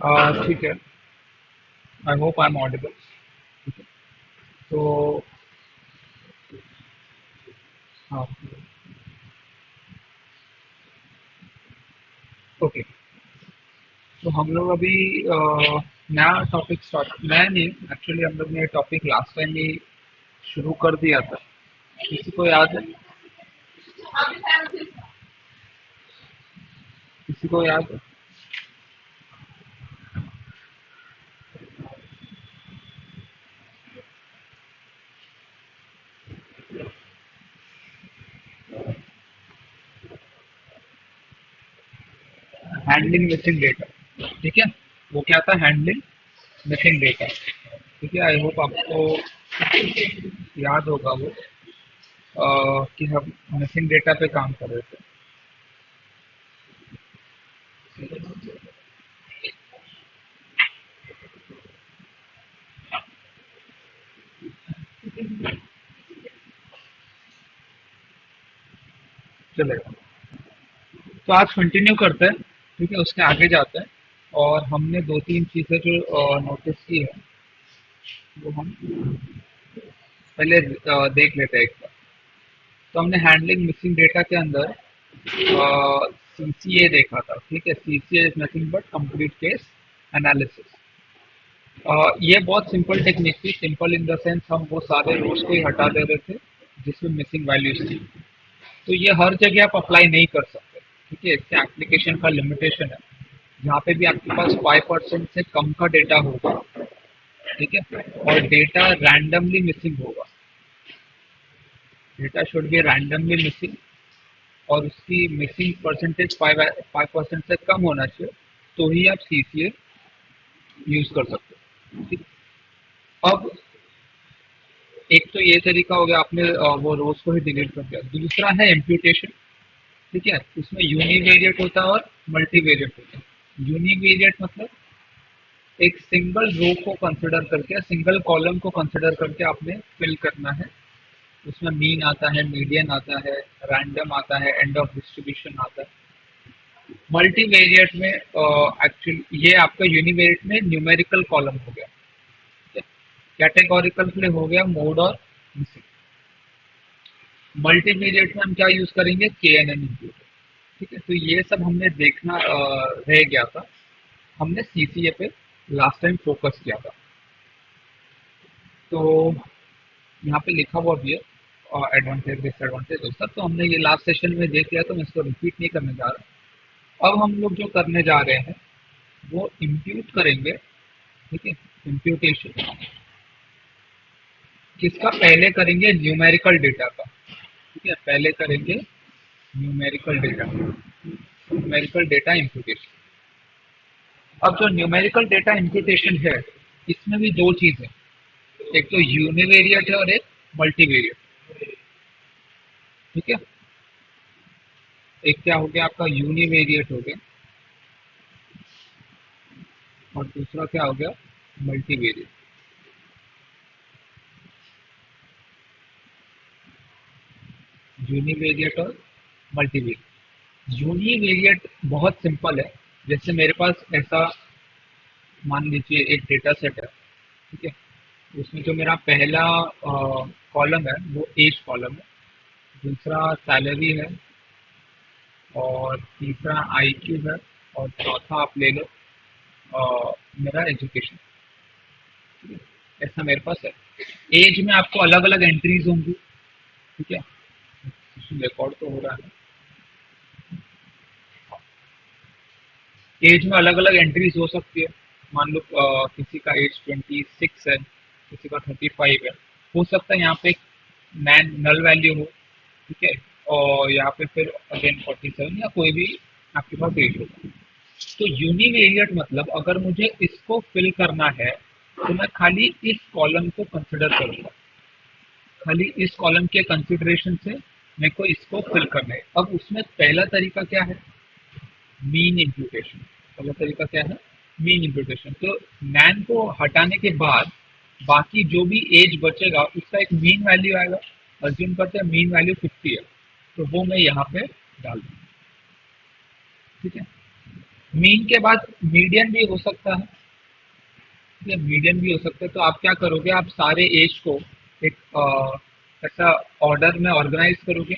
ठीक है। I hope I am audible. ठीक है। तो हाँ। ओके। तो हम लोग अभी नया टॉपिक स्टार्ट, नया नहीं, एक्चुअली हम लोग ने ये टॉपिक लास्ट टाइम ही शुरू कर दिया था। किसी को याद है? किसी को याद है? Handling missing data. ठीक है। वो क्या था? Handling missing data. ठीक है। आई होप आपको याद होगा वो, कि हम मिसिंग डेटा पे काम कर रहे थे। चलेगा। तो आज कंटिन्यू करते हैं। ठीक है, उसके आगे जाते हैं। और हमने दो तीन चीज़ें जो नोटिस की है, वो हम पहले देख लेते हैं एक बार। तो हमने हैंडलिंग मिसिंग डेटा के अंदर सीसीए देखा था। ठीक है, CCA is nothing but complete case analysis. ये बहुत सिंपल टेक्निक थी। सिंपल इन द सेंस हम वो सारे रोज को ही हटा दे रहे थे जिसमें मिसिंग वैल्यूज थी। तो ये हर जगह आप अप्लाई नहीं कर सकते। ठीक है, इसके एप्लीकेशन का लिमिटेशन है। जहाँ पे भी आपके पास 5% से कम का डेटा होगा, ठीक है, और डेटा रैंडमली मिसिंग होगा, data should be randomly missing, और उसकी मिसिंग परसेंटेज 5% से कम होना चाहिए, तो ही आप सीसीए यूज कर सकते हो। ठीक। अब एक तो ये तरीका हो गया, आपने वो रोज को ही डिलीट कर दिया। दूसरा है इम्प्यूटेशन। ठीक है, उसमें यूनिवेरिएट होता है और मल्टीवेरिएट होता है। यूनिवेरिएट मतलब एक सिंगल रो को कंसिडर करके, सिंगल कॉलम को कंसिडर करके आपने फिल करना है। उसमें मीन आता है, मीडियन आता है, रैंडम आता है, एंड ऑफ डिस्ट्रीब्यूशन आता है। मल्टीवेरिएट में एक्चुअली ये आपका यूनिवेरिएट में न्यूमेरिकल कॉलम हो गया। कैटेगोरिकल के लिए हो गया मोड और मिसिंग। मल्टीवेरिएट में हम क्या यूज करेंगे? के एन एन इंप्यूट। ठीक है, तो ये सब हमने देखना रह गया था। हमने सीसीए पे लास्ट टाइम फोकस किया था। तो यहाँ पे लिखा हुआ भी है एडवांटेज डिसएडवांटेज और सब, तो हमने ये लास्ट सेशन में देख लिया, तो मैं इसको रिपीट नहीं करने जा रहा। अब हम लोग जो करने जा रहे हैं वो इम्प्यूट करेंगे। ठीक है, इम्प्यूटेशन किसका? पहले करेंगे न्यूमेरिकल डेटा का। ठीक है, पहले करेंगे numerical data, numerical data imputation. अब जो न्यूमेरिकल डेटा इम्प्यूटेशन है, इसमें भी दो चीजें, एक तो यूनिवेरिएट है और एक मल्टीवेरिएट। ठीक है, एक क्या हो गया आपका? यूनिवेरिएट हो गया, और दूसरा क्या हो गया? मल्टीवेरिएट। यूनिवेरिएट और मल्टीवेरिएट। यूनिवेरिएट बहुत सिंपल है। जैसे मेरे पास ऐसा मान लीजिए एक डेटा सेट है। ठीक है, उसमें जो मेरा पहला कॉलम है वो एज कॉलम है, दूसरा सैलरी है, और तीसरा आईक्यू है, और चौथा आप ले लो मेरा एजुकेशन। ऐसा मेरे पास है। एज में आपको अलग अलग एंट्रीज होंगी। ठीक है, रिकॉर्ड तो हो रहा है। एज में अलग अलग एंट्रीज हो सकती है। मान लो किसी का एज 26 है, किसी का 35 है। हो सकता है यहाँ पे मैन नल वैल्यू हो। ठीक है, और यहाँ पे फिर अगेन 47 या कोई भी आपके पास एज होगा। तो यूनिवेरिएट मतलब अगर मुझे इसको फिल करना है, तो मैं खाली इस कॉलम को कंसिडर करूंगा। खाली इस कॉलम के कंसिडरेशन से मेरे को इसको फिल करना है। अब उसमें पहला तरीका क्या है? Mean imputation. पहला तरीका क्या है? Mean imputation. तो नैन को हटाने के बाद बाकी जो भी एज बचेगा उसका एक मीन वैल्यू आएगा। अज्यूम करते हैं मीन वैल्यू 50 है, तो वो मैं यहाँ पे डाल दूँ। ठीक है, मीन के बाद मीडियन भी हो सकता है, ठीक है, मीडियन भी हो सकता है। तो आप क्या करोगे, आप सारे एज को एक ऐसा ऑर्डर में ऑर्गेनाइज करोगे,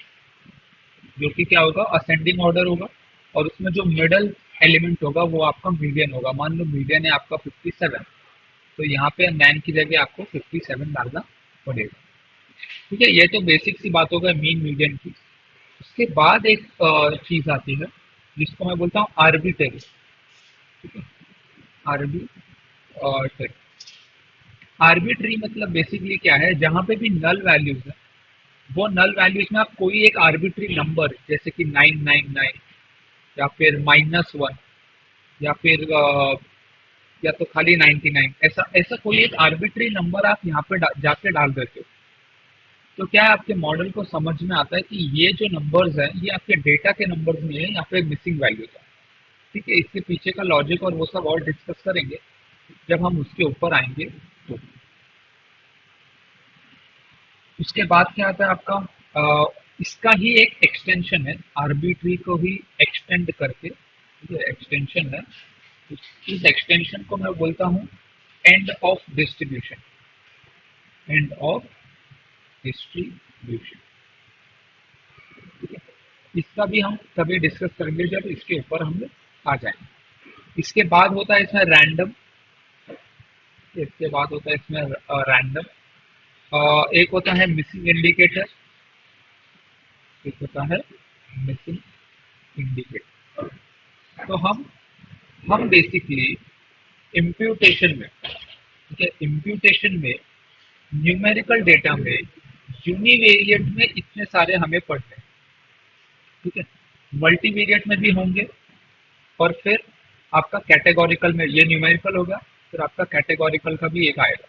जो कि क्या होगा, असेंडिंग ऑर्डर होगा, और उसमें जो मिडल एलिमेंट होगा वो आपका मीडियन होगा। मान लो मीडियन है आपका 57, तो यहाँ पे 9 की जगह आपको 57 डालना पड़ेगा। ठीक है, ये तो बेसिक सी बात होगा मीन मीडियन की। उसके बाद एक चीज आती है जिसको मैं बोलता हूँ आर्बिट्रेरी। ठीक है, आर्बिट्रेरी। आर्बिट्री मतलब बेसिकली क्या है, जहां पे भी नल वैल्यूज है, वो नल वैल्यूज में आप कोई एक आर्बिट्री नंबर, जैसे कि 999 या फिर -1 या फिर या तो खाली 99, ऐसा ऐसा कोई एक आर्बिट्री नंबर आप यहाँ पे जाके डाल देते हो। तो क्या है, आपके मॉडल को समझ में आता है कि ये जो नंबर्स है ये आपके डेटा के नंबर्स नहीं है, यहाँ पे मिसिंग वैल्यूज है। ठीक है, इसके पीछे का लॉजिक और वो सब और डिस्कस करेंगे जब हम उसके ऊपर आएंगे। तो उसके बाद क्या आता है आपका, इसका ही एक एक्सटेंशन है, आर्बिट्री को ही एक्सटेंड करके, ठीक है, एक्सटेंशन है। इस एक्सटेंशन को मैं बोलता हूँ end of distribution, end of distribution. ठीक है, इसका भी हम कभी डिस्कस करेंगे जब इसके ऊपर हम लोग आ जाएंगे। इसके बाद होता है इसमें रैंडम, इसके बाद होता है इसमें रैंडम, एक होता है मिसिंग इंडिकेटर, एक होता है मिसिंग इंडिकेटर। तो हम बेसिकली इम्प्यूटेशन में, ठीक है, इम्प्यूटेशन में न्यूमेरिकल डेटा में यूनिवेरिएट में इतने सारे हमें पढ़ने हैं। ठीक है, मल्टीवेरिएट में भी होंगे, और फिर आपका कैटेगोरिकल में, ये न्यूमेरिकल होगा, फिर आपका कैटेगोरिकल का भी एक आएगा।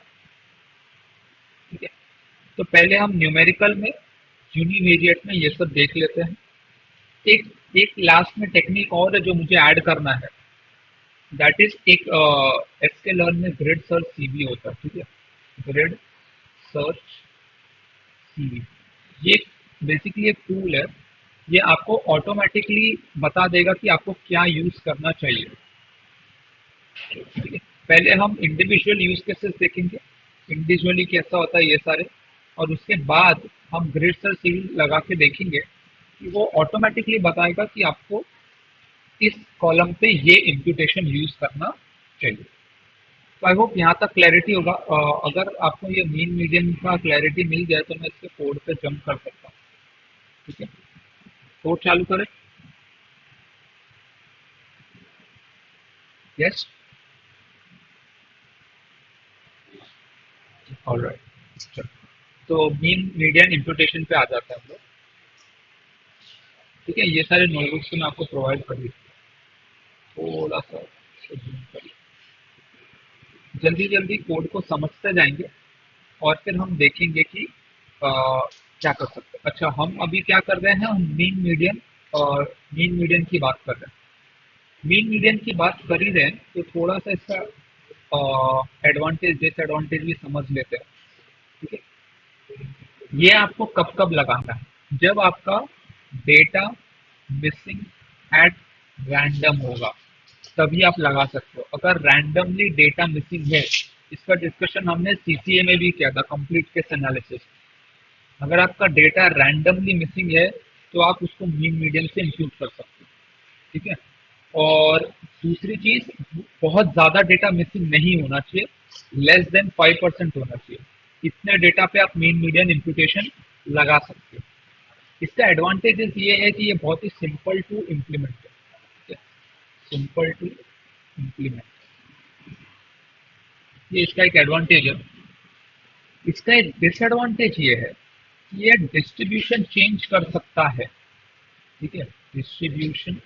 ठीक है, तो पहले हम न्यूमेरिकल में, यूनिवेरिएट में ये सब देख लेते हैं। एक एक लास्ट में टेक्निक और है जो मुझे ऐड करना है, दैट इज एक एसके लर्न में ग्रिड सर्च सीवी होता है। ठीक है, ग्रिड सर्च सीवी, ये बेसिकली एक टूल है, ये आपको ऑटोमेटिकली बता देगा कि आपको क्या यूज करना चाहिए। ठीक है, पहले हम इंडिविजुअल यूज केसेस देखेंगे, इंडिविजुअली कैसा होता है ये सारे, और उसके बाद हम ग्रिड सर्च सीवी लगा के देखेंगे कि वो ऑटोमेटिकली बताएगा कि आपको इस कॉलम पे ये इम्प्यूटेशन यूज करना चाहिए। तो आई होप यहाँ तक क्लैरिटी होगा। अगर आपको ये मीन मीडियन का क्लैरिटी मिल जाए तो मैं इसके कोड पे जंप कर सकता हूँ। ठीक है, कोड चालू करें। Yes, alright. तो मीन मीडियन इम्प्यूटेशन पे आ जाता है हम लोग। ठीक है, ये सारे नोटबुक्स मैं आपको प्रोवाइड कर दी, थोड़ा सा zoom करिए। जल्दी जल्दी कोड को समझते जाएंगे और फिर हम देखेंगे कि क्या कर सकते हैं। अच्छा, हम अभी क्या कर रहे हैं, हम मीन मीडियन और मीन मीडियन की बात कर रहे हैं। मीन मीडियन की बात कर ही रहे हैं तो थोड़ा सा इसका एडवांटेज डिसएडवांटेज भी समझ लेते हैं। ठीक है, ये आपको कब कब लगाना है, जब आपका डेटा मिसिंग एट रैंडम होगा, तभी आप लगा सकते हो। अगर रैंडमली डेटा मिसिंग है, इसका डिस्कशन हमने सीसीए में भी किया था, कंप्लीट केस एनालिसिस। अगर आपका डेटा रैंडमली मिसिंग है तो आप उसको मीन मीडियन से इंक्लूड कर सकते हो। ठीक है, और दूसरी चीज, बहुत ज्यादा डेटा मिसिंग नहीं होना चाहिए, लेस देन 5% होना चाहिए। इतने डेटा पे आप मीन मीडियन इम्प्यूटेशन लगा सकते हो। इसका एडवांटेजेस ये है कि ये बहुत ही सिंपल टू इम्प्लीमेंट है, सिंपल टू इम्प्लीमेंट, ये इसका एक एडवांटेज है। इसका एक डिसएडवांटेज ये है कि ये डिस्ट्रीब्यूशन चेंज कर सकता है। ठीक है, डिस्ट्रीब्यूशन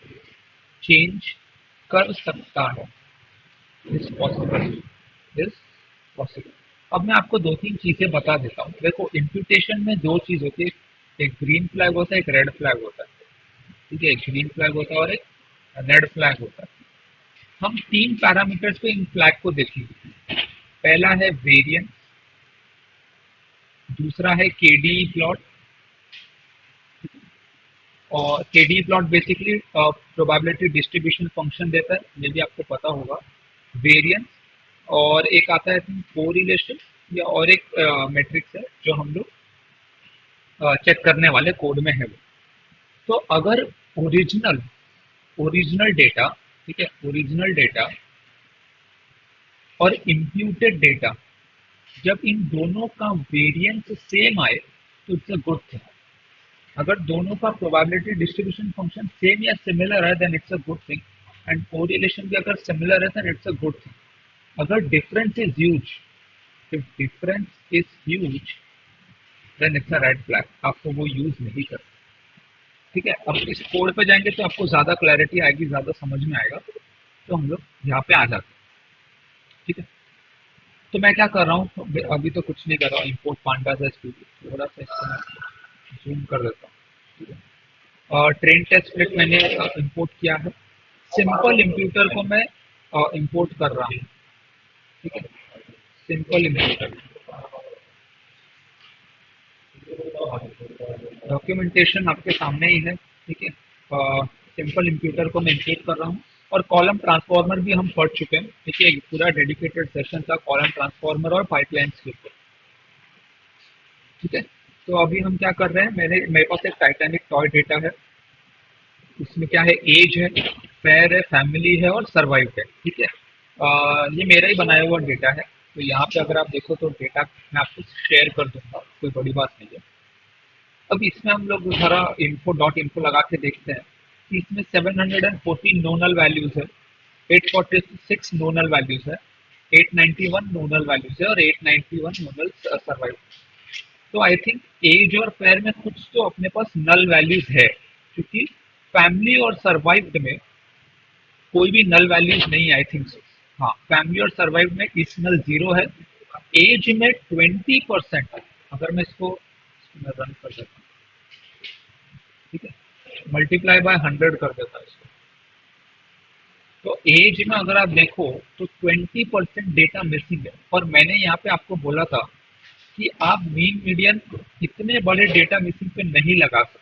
चेंज कर सकता है, इज पॉसिबल, इज पॉसिबल। अब मैं आपको दो तीन चीजें बता देता हूँ। देखो, इम्प्यूटेशन में दो चीज होती है, एक ग्रीन फ्लैग होता है, एक रेड फ्लैग होता है। ठीक है, एक ग्रीन फ्लैग होता है और एक रेड फ्लैग होता है। हम तीन पैरामीटर्स पे इन फ्लैग को देखेंगे। पहला है वेरिएंस, दूसरा है केडी प्लॉट, और KD plot basically probability distribution function देता है, ये भी आपको पता होगा। वेरिएंस, और एक आता है कोरिलेशन, या और एक मैट्रिक्स है जो हम लोग चेक करने वाले कोड में है वो। तो अगर ओरिजिनल ओरिजिनल डेटा, ठीक है, ओरिजिनल डेटा और इम्प्यूटेड डेटा, जब इन दोनों का वेरिएंस सेम आए तो इट्स अ गुड थिंग। अगर दोनों का प्रोबेबिलिटी डिस्ट्रीब्यूशन फंक्शन सेम या सिमिलर है then it's a good thing, and correlation भी अगर सिमिलर है then it's a good thing. अगर difference is huge, if difference is huge then it's a red flag, आपको वो यूज नहीं करना। ठीक है, अब इस कोड पे जाएंगे तो आपको ज्यादा क्लैरिटी आएगी, ज्यादा समझ में आएगा। तो हम लोग यहाँ पे आ जाते हैं। ठीक है, तो मैं क्या कर रहा हूँ, अभी तो कुछ नहीं कर रहा हूँ, इम्पोर्ट पांडा से स्टूडियो थोड़ा सा इसको जूम कर देता हूँ। और ट्रेन टेस्ट स्प्लिट मैंने इंपोर्ट किया है। सिंपल इंप्यूटर को मैं इंपोर्ट कर रहा हूँ। ठीक है, सिंपल इंप्यूटर डॉक्यूमेंटेशन आपके सामने ही है। ठीक है, सिंपल इंप्यूटर को मैं इंपोर्ट कर रहा हूँ। और कॉलम ट्रांसफॉर्मर भी हम पढ़ चुके हैं। ठीक है, एक पूरा डेडिकेटेड सेशन था कॉलम ट्रांसफॉर्मर और पाइपलाइंस के ऊपर। ठीक है, तो अभी हम क्या कर रहे हैं, मेरे पास एक टाइटैनिक टॉय डेटा है। इसमें क्या है, एज है, फेयर है, फैमिली है और सर्वाइव है। ठीक है, ये मेरा ही बनाया हुआ डेटा है। तो यहाँ पे अगर आप देखो तो डेटा मैं आपको शेयर कर दूंगा, कोई बड़ी बात नहीं है। अब इसमें हम लोग जरा इन्फो डॉट इन्फो लगा के देखते हैं कि इसमें 714 नोनल वैल्यूज है, 846 नोनल वैल्यूज है, 891 नोनल वैल्यूज है और 891 नोनल सर्वाइव। तो आई थिंक एज और फेयर में कुछ तो अपने पास नल वैल्यूज है, क्योंकि फैमिली और सर्वाइव्ड में कोई भी नल वैल्यूज नहीं है, आई थिंक सो। हाँ, फैमिली और सर्वाइव में इस नल जीरो है। एज में 20% है। अगर मैं इसको रन कर देता हूँ, ठीक है, मल्टीप्लाई बाय 100 कर देता है इसको, तो एज में अगर आप देखो तो 20% डेटा मिसिंग है। और मैंने यहाँ पे आपको बोला था कि आप मीन मीडियन इतने बड़े डेटा मिसिंग पे नहीं लगा सकते।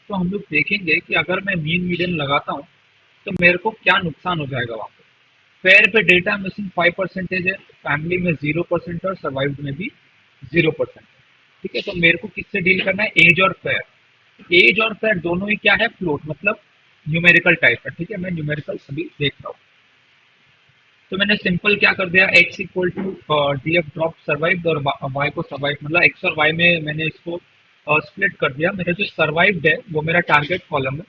तो हम लोग देखेंगे कि अगर मैं मीन मीडियन लगाता हूँ तो मेरे को क्या नुकसान हो जाएगा वहां पे। फेयर पे डेटा मिसिंग 5% है, फैमिली में 0% और सर्वाइव में भी 0%। ठीक है, तो मेरे को किससे डील करना है, एज और फेयर। एज और फेयर दोनों ही क्या है, फ्लोट, मतलब न्यूमेरिकल टाइप है। ठीक है, मैं न्यूमेरिकल सभी देख रहा हूँ। तो मैंने सिंपल क्या कर दिया, x equal to D F drop survive और y को सर्वाइव, मतलब x और y में मैंने इसको स्प्लिट कर दिया। मेरा जो सर्वाइव्ड है वो मेरा टारगेट कॉलम है,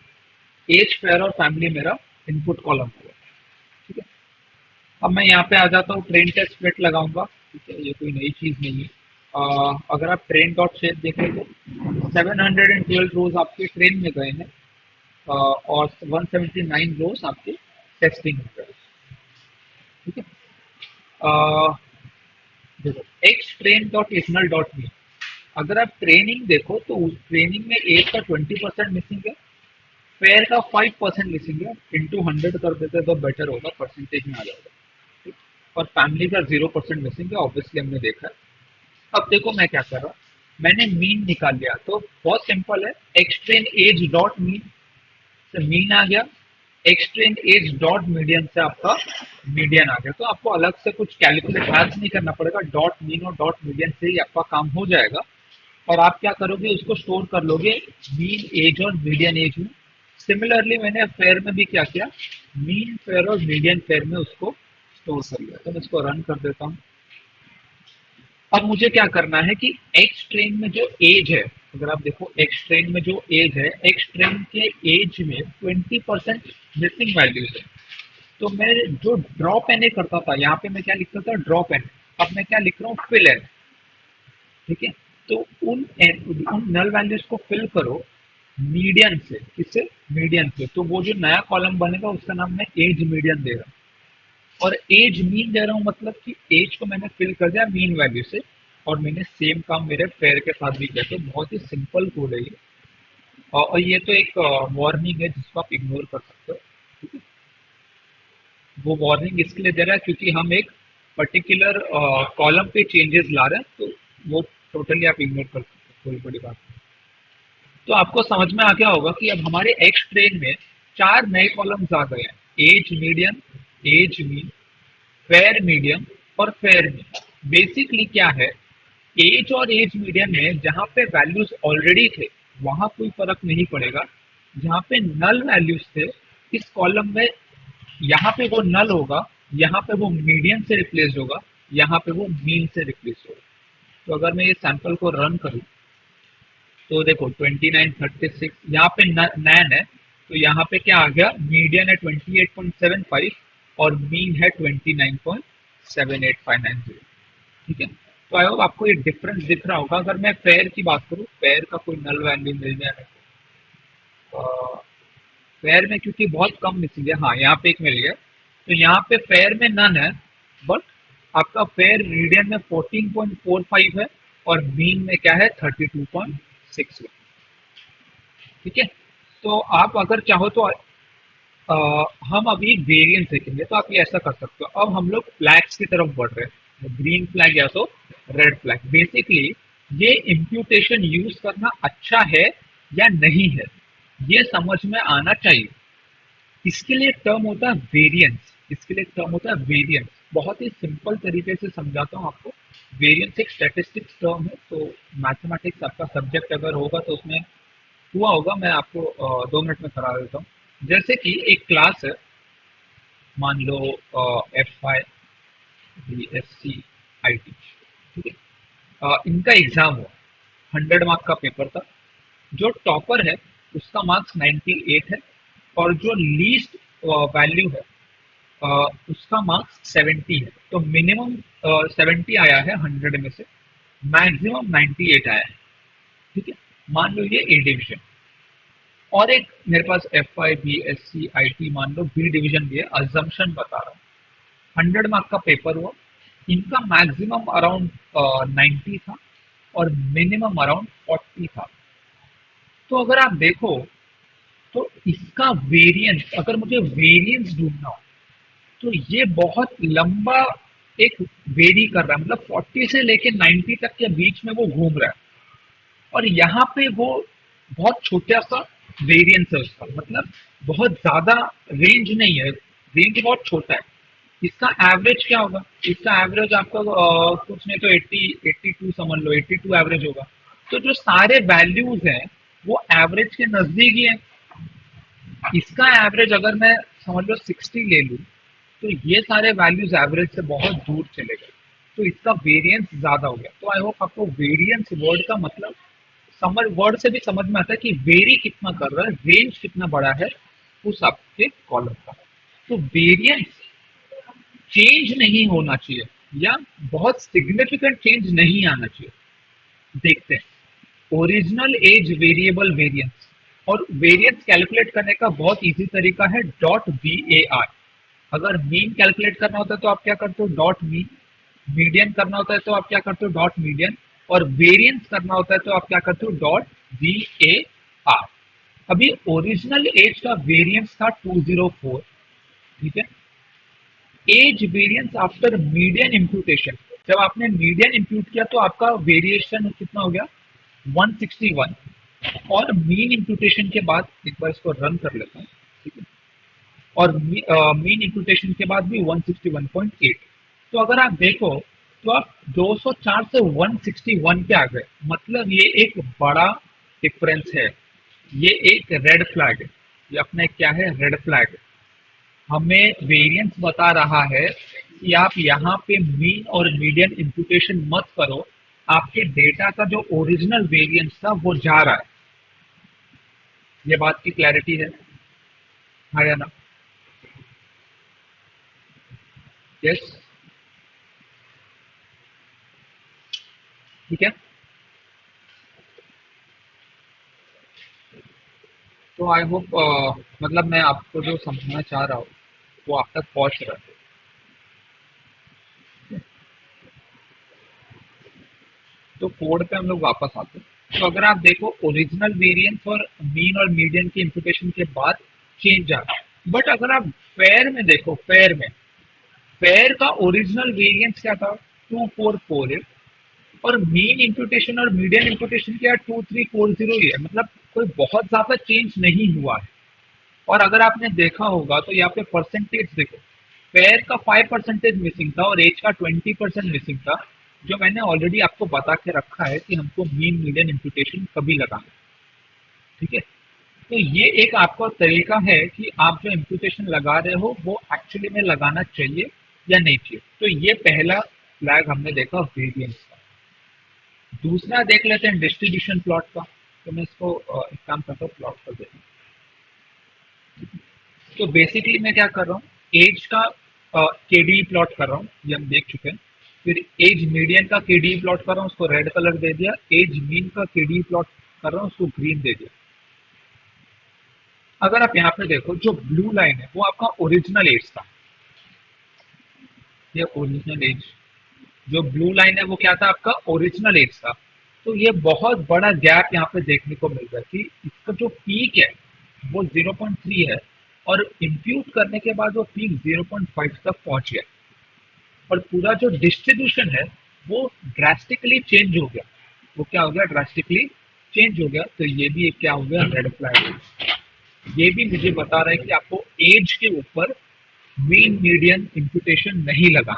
एज फेयर और फैमिली मेरा इनपुट कॉलम है। ठीक है, अब मैं यहाँ पे आ जाता हूँ, ट्रेन टेस्ट स्प्लिट लगाऊंगा। ठीक है, ये कोई नई चीज नहीं है। अगर आप ट्रेन डॉट शेप देखें तो 712 रोज आपके ट्रेन में गए हैं, और 179 रोज आपके टेस्टिंग में गए। ठीक है, देखो x train dot isnull dot mean, अगर आप ट्रेनिंग देखो तो उस ट्रेनिंग में एज का 20% मिसिंग है, फेयर का 5% मिसिंग है। इंटू 100 कर देते तो बेटर होगा, परसेंटेज में आ जाएगा। ठीक? और फैमिली का 0% मिसिंग है, ऑब्वियसली हमने देखा है। अब देखो मैं क्या कर रहा हूँ, मैंने मीन निकाल लिया। तो बहुत सिंपल है, X train age dot mean से मीन आ गया, एक्सट्रेन एज डॉट मीडियन से आपका मीडियन आ गया। तो आपको अलग से कुछ कैलकुलेट आज नहीं करना पड़ेगा, डॉट मीन और डॉट मीडियन से ही आपका काम हो जाएगा। और आप क्या करोगे, उसको स्टोर कर लोगे मीन एज और मीडियन एज में। सिमिलरली मैंने फेयर में भी क्या किया, मीन फेयर और मीडियन फेयर में उसको स्टोर कर लिया। तो मैं इसको रन कर देता हूँ। अब मुझे क्या करना है कि एक्स ट्रेन में जो एज है, अगर आप देखो एक्स ट्रेन में जो एज है, एक्स ट्रेन के एज में 20% मिसिंग वैल्यूज है। तो मैं जो ड्रॉप एन ए करता था, यहाँ पे मैं क्या लिखता था, ड्रॉप एन। अब मैं क्या लिख रहा हूँ, फिल एन। ठीक है, तो उन नल वैल्यूज को फिल करो मीडियन से। किससे, मीडियन से। तो वो जो नया कॉलम बनेगा उसका नाम मैं एज मीडियन दे रहा हूँ। और एज मीन दे रहा हूँ, मतलब कि एज को मैंने फिल कर दिया मीन वैल्यू से। और मैंने सेम काम मेरे फेयर के साथ भी किया। तो बहुत ही सिंपल कोड है ये। और ये तो एक वार्निंग है जिसको आप इग्नोर कर सकते हो। ठीक है, वो वार्निंग इसके लिए दे रहा है क्योंकि हम एक पर्टिकुलर कॉलम पे चेंजेस ला रहे हैं। तो वो टोटली आप इग्नोर कर सकते हो, कोई बड़ी बात नहीं। तो आपको समझ में आ गया होगा कि अब हमारे एक्स ट्रेन में चार नए कॉलम्स आ गए हैं, age median, age mean, fare medium और फेयर मीन। बेसिकली क्या है, एज और एज मीडियन में जहां पे वैल्यूज ऑलरेडी थे वहां कोई फर्क नहीं पड़ेगा, जहां पे नल वैल्यूज थे इस कॉलम में यहाँ पे वो नल होगा, यहाँ पे वो मीडियन से रिप्लेस होगा, यहाँ पे वो मीन से रिप्लेस होगा। तो अगर मैं ये सैंपल को रन करूँ तो देखो 2936 यहाँ पे नैन है, तो यहाँ पे क्या आ गया, मीडियन है 28.75 और मीन है 29.78590। ठीक है, तो आई होप आपको ये डिफरेंस दिख रहा होगा। अगर मैं पेयर की बात करूँ, पेयर का कोई नल वैल्यू मिल जाए पेयर में, क्योंकि बहुत कम मिसिंग है, हाँ यहाँ पे एक मिल गया, तो यहाँ पे पेयर में नन है, बट आपका पेयर मीडियन में 14.45 है और मीन में क्या है 32.61। ठीक है, तो आप अगर चाहो तो हम अभी वेरिएंस देखेंगे, तो आप ये ऐसा कर सकते हो। अब हम लोग फ्लैग्स की तरफ बढ़ रहे हैं, ग्रीन फ्लैग या तो रेड फ्लैग। बेसिकली ये इम्प्यूटेशन यूज करना अच्छा है या नहीं है, ये समझ में आना चाहिए। इसके लिए टर्म होता है वेरिएंस, इसके लिए टर्म होता है वेरिएंस। बहुत ही सिंपल तरीके से समझाता हूँ आपको। वेरिएंस एक स्टैटिस्टिक्स टर्म है, तो मैथमेटिक्स आपका सब्जेक्ट अगर होगा तो उसमें हुआ होगा, मैं आपको 2 मिनट में करा देता हूँ। जैसे कि एक क्लास है, मान लो FY BSc IT, ठीक है, इनका एग्जाम हुआ, 100 मार्क का पेपर था। जो टॉपर है उसका मार्क्स 98 है, और जो लीस्ट वैल्यू है उसका मार्क्स 70 है। तो मिनिमम 70 आया है 100 में से, मैक्सिमम 98 आया है। ठीक है, मान लो ये ए डिवीजन, और एक मेरे पास FY BSc IT मान लो बी डिवीजन भी है, अजम्पशन बता रहा हूँ। 100 मार्क का पेपर हुआ, इनका मैक्सिमम अराउंड 90 था और मिनिमम अराउंड 40 था। तो अगर आप देखो तो इसका वेरिएंस, अगर मुझे वेरिएंस ढूंढना हो तो ये बहुत लंबा एक वेरी कर रहा है, मतलब 40 से लेके 90 तक के बीच में वो घूम रहा है। और यहाँ पे वो बहुत छोटा सा वेरिएंस है उसका, मतलब बहुत ज्यादा रेंज नहीं है, रेंज बहुत छोटा है। इसका एवरेज क्या होगा, इसका एवरेज आपका कुछ नहीं तो 80 82 समझ लो, 82 एवरेज होगा। तो जो सारे वैल्यूज हैं वो एवरेज के नजदीक ही है। इसका एवरेज अगर मैं समझ लो 60 ले लूँ, तो ये सारे वैल्यूज एवरेज से बहुत दूर चले गए, तो इसका वेरिएंस ज्यादा हो गया। तो आई होप आपको वेरिएंस वर्ड का मतलब समझ, वर्ड से भी समझ में आता है कि वेरी कितना कर रहा है, रेंज कितना बड़ा है उस आपके कॉलम का। तो वेरिएंस चेंज नहीं होना चाहिए, या बहुत सिग्निफिकेंट चेंज नहीं आना चाहिए। देखते हैं ओरिजिनल एज वेरिएबल वेरिएंस। और वेरिएंस कैलकुलेट करने का बहुत इजी तरीका है .var। अगर मीन कैलकुलेट करना होता है तो आप क्या करते हो, डॉट मीन। मीडियन करना होता है तो आप क्या करते हो, डॉट मीडियन। और वेरिएंस करना होता है तो आप क्या करते हो, डॉट VAR। अभी ओरिजिनल एज का वेरिएंस था 204। ठीक है, age variance after median imputation, जब आपने मीडियन इम्प्यूट किया तो आपका वेरिएशन कितना हो गया, 161। और मीन इम्प्यूटेशन के बाद, एक बार इसको रन कर लेता हूँ, ठीक है, और मीन इम्प्यूटेशन के बाद भी 161.8। तो अगर आप देखो तो आप 204 से 161 पे आ गए, मतलब ये एक बड़ा डिफरेंस है। ये एक रेड फ्लैग है, ये अपना क्या है, रेड फ्लैग है। हमें वेरिएंस बता रहा है कि आप यहाँ पे मीन और मीडियन इम्प्यूटेशन मत करो, आपके डेटा का जो ओरिजिनल वेरिएंस था वो जा रहा है। ये बात की क्लैरिटी है, हाँ या ना? यस, ठीक है। तो आई होप मतलब मैं आपको जो समझना चाह रहा हूँ वो आप तक पहुँच रहा है। तो कोड पे हम लोग वापस आते हैं। तो अगर आप देखो ओरिजिनल वेरिएंस और मीडियन के इम्प्यूटेशन के बाद चेंज आ रहा है। बट अगर आप पेयर में देखो, पेयर में पेयर का ओरिजिनल वेरिएंस क्या था, 2448। और मीन इम्प्यूटेशन और मीडियन इम्प्यूटेशन के यार 2340 ही है, मतलब कोई बहुत ज्यादा चेंज नहीं हुआ है। और अगर आपने देखा होगा तो यहाँ पे परसेंटेज देखो, फेयर का 5% मिसिंग था और एज का 20% मिसिंग था, जो मैंने ऑलरेडी आपको बता के रखा है कि हमको मीन मीडियन इम्प्यूटेशन कभी लगाना है। ठीक है, तो ये एक आपका तरीका है कि आप जो इम्प्यूटेशन लगा रहे हो वो एक्चुअली में लगाना चाहिए या नहीं चाहिए। तो ये पहला फ्लैग हमने देखा वेरिएंस का। दूसरा देख लेते हैं डिस्ट्रीब्यूशन प्लॉट का। तो मैं इसको एक काम करता हूँ, प्लॉट कर देता हूँ। तो बेसिकली मैं क्या कर रहा हूँ, एज का केडी प्लॉट कर रहा हूँ, ये हम देख चुके हैं। फिर एज मीडियन का केडी प्लॉट कर रहा हूँ, उसको रेड कलर दे दिया। एज मीन का केडी प्लॉट कर रहा हूँ, उसको ग्रीन दे दिया। अगर आप यहाँ पे देखो, जो ब्लू लाइन है वो आपका ओरिजिनल एज था। ये ओरिजिनल एज, जो ब्लू लाइन है वो क्या था, आपका ओरिजिनल एज था। तो ये बहुत बड़ा गैप यहाँ पे देखने को मिल रहा है कि इसका जो पीक है वो 0.3 है, और इंप्यूट करने के बाद वो पीक 0.5 तक पहुंच गया, और पूरा जो डिस्ट्रीब्यूशन है वो ड्रास्टिकली चेंज हो गया। वो क्या हो गया, ड्रास्टिकली चेंज हो गया। तो ये भी एक क्या हो गया, रेड फ्लैग। ये भी मुझे बता रहा है कि आपको एज के ऊपर मीन मीडियन इम्प्यूटेशन नहीं लगा।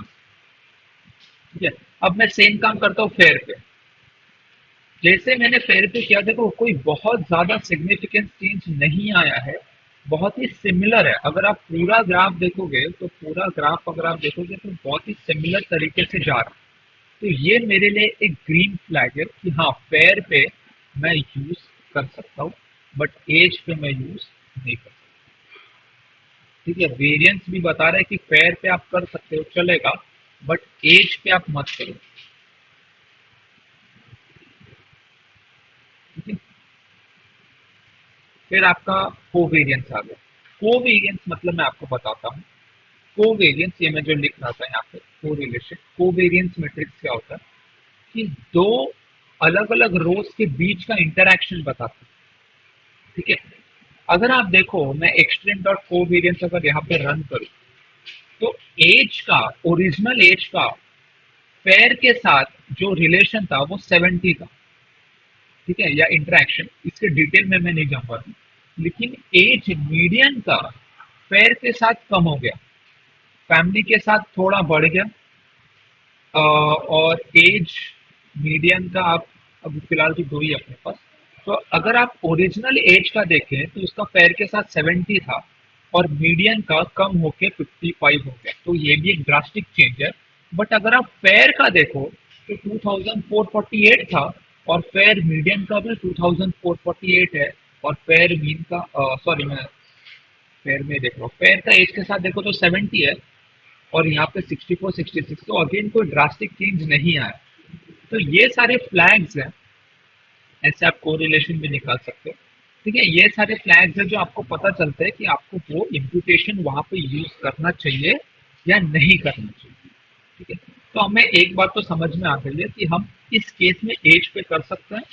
ठीक है, अब मैं सेम काम करता हूँ फेयर पे। जैसे मैंने फेयर पे किया, देखो कोई बहुत ज्यादा सिग्निफिकेंट चेंज नहीं आया है, बहुत ही सिमिलर है। अगर आप पूरा ग्राफ देखोगे तो पूरा ग्राफ अगर आप देखोगे तो बहुत ही सिमिलर तरीके से जा रहा है। तो ये मेरे लिए एक ग्रीन फ्लैग है कि हाँ, फेयर पे मैं यूज कर सकता हूँ, बट एज पे मैं यूज नहीं कर सकता। ठीक है, वेरिएंस भी बता रहा है कि फेयर पे आप कर सकते हो, चलेगा, बट एज पे आप मत करो। ठीक है, फिर आपका कोवेरियंस आ गया। कोवेरियंस मतलब मैं आपको बताता हूँ। कोवेरियंस, ये मैं जो लिख रहा था यहाँ पे, कोरिलेशन, कोवेरियंस मैट्रिक्स क्या होता है कि दो अलग अलग रोज के बीच का इंटरैक्शन बताता है। ठीक है, अगर आप देखो, मैं एक्सट्रीम डॉट कोवेरियंस अगर यहाँ पे रन करूँ, तो एज का, ओरिजिनल एज का पेयर के साथ जो रिलेशन था वो 70 था। ठीक है, या इंटरेक्शन, इसके डिटेल में मैं नहीं जाऊंगा, लेकिन एज मीडियन का पेयर के साथ कम हो गया, फैमिली के साथ थोड़ा बढ़ गया। और एज मीडियन का आप अब फिलहाल तो दो ही है अपने पास। तो अगर आप ओरिजिनल एज का देखें तो उसका पेयर के साथ 70 था, और मीडियन का कम होके 55 हो गया। तो ये भी एक ड्रास्टिक चेंज है। बट अगर आप फेयर का देखो तो 2448 था, और फेयर मीडियन का भी 2448 है, और फेयर मीन का, सॉरी मैं फेयर में देख रहा हूँ, फेयर का एज के साथ देखो तो 70 है, और यहाँ पे 64 66। तो अगेन कोई ड्रास्टिक चेंज नहीं आया। तो ये सारे फ्लैग्स हैं, ऐसे आप कोरिलेशन भी निकाल सकते हो। ठीक है, ये सारे फ्लैग्स हैं जो आपको पता चलते हैं कि आपको वो इम्प्यूटेशन वहां पे यूज करना चाहिए या नहीं करना चाहिए। ठीक है, तो हमें एक बात तो समझ में आ गई है कि हम इस केस में एज पे कर सकते हैं,